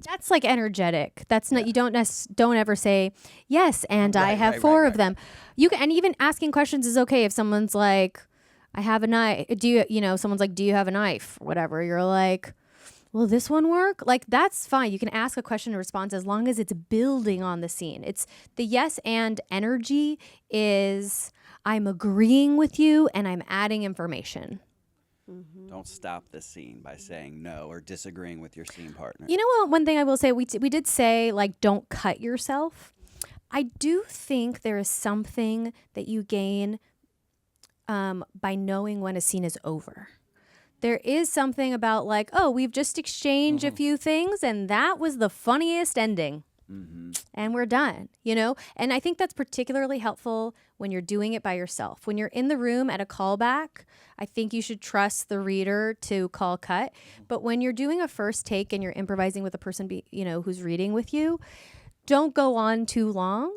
Speaker 2: That's like energetic. That's not. You don't ever say yes, and I have four of them. You can, and even asking questions is okay. If someone's like, I have a knife. Someone's like, do you have a knife? Or whatever. You're like, will this one work? Like, that's fine. You can ask a question and response as long as it's building on the scene. It's the yes and energy is I'm agreeing with you and I'm adding information.
Speaker 6: Don't stop the scene by saying no or disagreeing with your scene partner.
Speaker 2: You know what? One thing I will say, we did say, like, don't cut yourself. I do think there is something that you gain by knowing when a scene is over. There is something about, like, oh, we've just exchanged a few things and that was the funniest ending. And we're done, you know? And I think that's particularly helpful when you're doing it by yourself. When you're in the room at a callback, I think you should trust the reader to call cut. But when you're doing a first take and you're improvising with a person, who's reading with you, don't go on too long.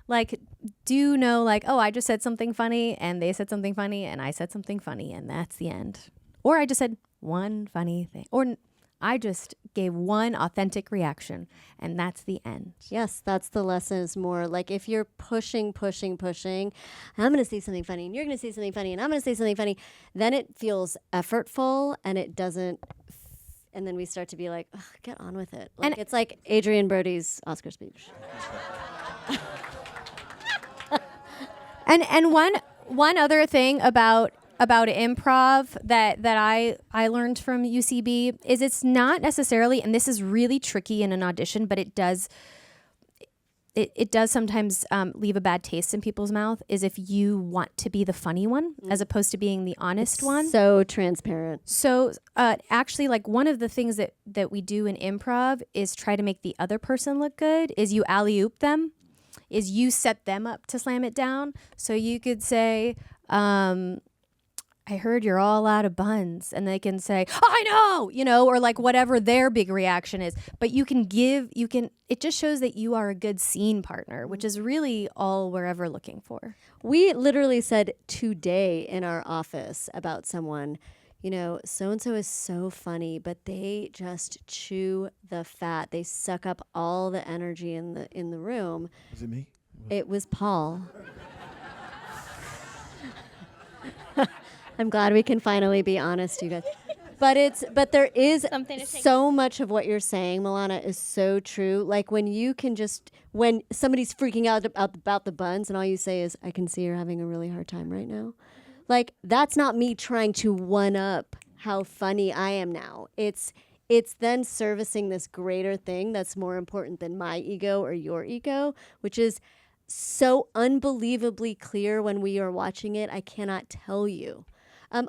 Speaker 2: Like, do know, like, oh, I just said something funny and they said something funny and I said something funny and that's the end. Or I just said one funny thing. Or I just gave one authentic reaction and that's the end.
Speaker 5: Yes, that's the lesson, is more like if you're pushing, I'm going to say something funny and you're going to say something funny and I'm going to say something funny, then it feels effortful and it doesn't, and then we start to be like, get on with it. Like, it's like Adrian Brody's Oscar speech.
Speaker 2: And one other thing about improv that I learned from UCB is it's not necessarily, and this is really tricky in an audition, but it does sometimes leave a bad taste in people's mouth, is if you want to be the funny one as opposed to being the honest one.
Speaker 5: So transparent.
Speaker 2: So actually, like, one of the things that we do in improv is try to make the other person look good, is you alley-oop them, is you set them up to slam it down. So you could say, I heard you're all out of buns, and they can say, I know, or like whatever their big reaction is. But it just shows that you are a good scene partner, which is really all we're ever looking for.
Speaker 5: We literally said today in our office about someone, so-and-so is so funny, but they just chew the fat. They suck up all the energy in the room.
Speaker 3: Was it me?
Speaker 5: It was Paul. I'm glad we can finally be honest, you guys. But there is so much of what you're saying, Milana, is so true. Like, when somebody's freaking out about the buns and all you say is, I can see you're having a really hard time right now. Like, that's not me trying to one up how funny I am now. It's then servicing this greater thing that's more important than my ego or your ego, which is so unbelievably clear when we are watching it. I cannot tell you.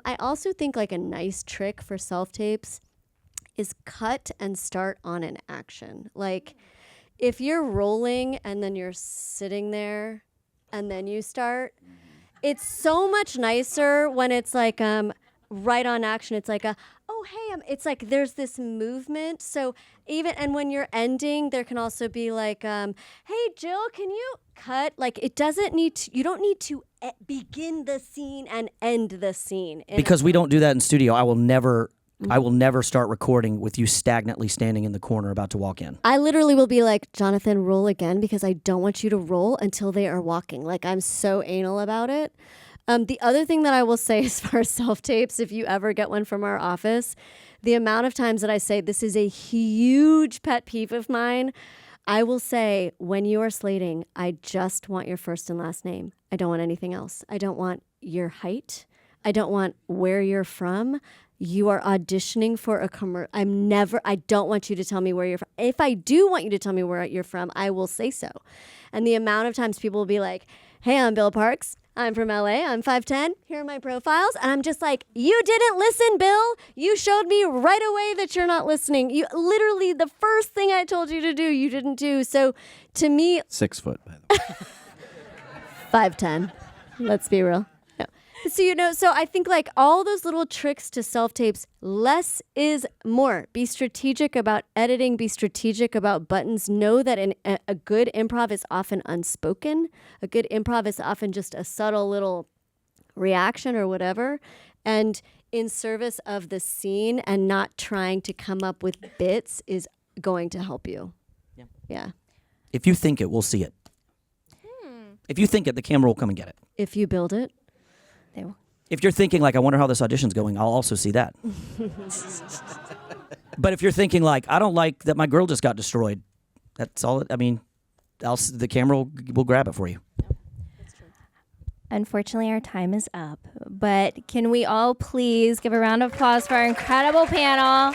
Speaker 5: I also think, like, a nice trick for self-tapes is cut and start on an action. Like, if you're rolling and then you're sitting there and then you start, it's so much nicer when it's like right on action. It's like it's like there's this movement. So and when you're ending, there can also be like, hey, Jill, can you cut? Like, you don't need to begin the scene and end the scene.
Speaker 4: Because we don't do that in studio. I will never start recording with you stagnantly standing in the corner about to walk in.
Speaker 5: I literally will be like, Jonathan, roll again, because I don't want you to roll until they are walking. Like, I'm so anal about it. The other thing that I will say as far as self-tapes, if you ever get one from our office, the amount of times that I say, this is a huge pet peeve of mine, I will say, when you are slating, I just want your first and last name. I don't want anything else. I don't want your height. I don't want where you're from. You are auditioning for a commercial. I don't want you to tell me where you're from. If I do want you to tell me where you're from, I will say so. And the amount of times people will be like, hey, I'm Bill Parks. I'm from LA. I'm 5'10". Here are my profiles. And I'm just like, you didn't listen, Bill. You showed me right away that you're not listening. You literally, the first thing I told you to do, you didn't do. So to me,
Speaker 6: 6 foot, by the way.
Speaker 5: 5'10". Let's be real. No. So I think, like, all those little tricks to self-tapes, less is more. Be strategic about editing. Be strategic about buttons. Know that a good improv is often unspoken. A good improv is often just a subtle little reaction or whatever. And in service of the scene and not trying to come up with bits is going to help you. Yeah.
Speaker 4: If you think it, we'll see it. If you think it, the camera will come and get it.
Speaker 5: If you build it, they will.
Speaker 4: If you're thinking, like, I wonder how this audition's going, I'll also see that. But if you're thinking, like, I don't like that my girl just got destroyed, that's all. The camera will grab it for you.
Speaker 1: Unfortunately, our time is up, but can we all please give a round of applause for our incredible panel?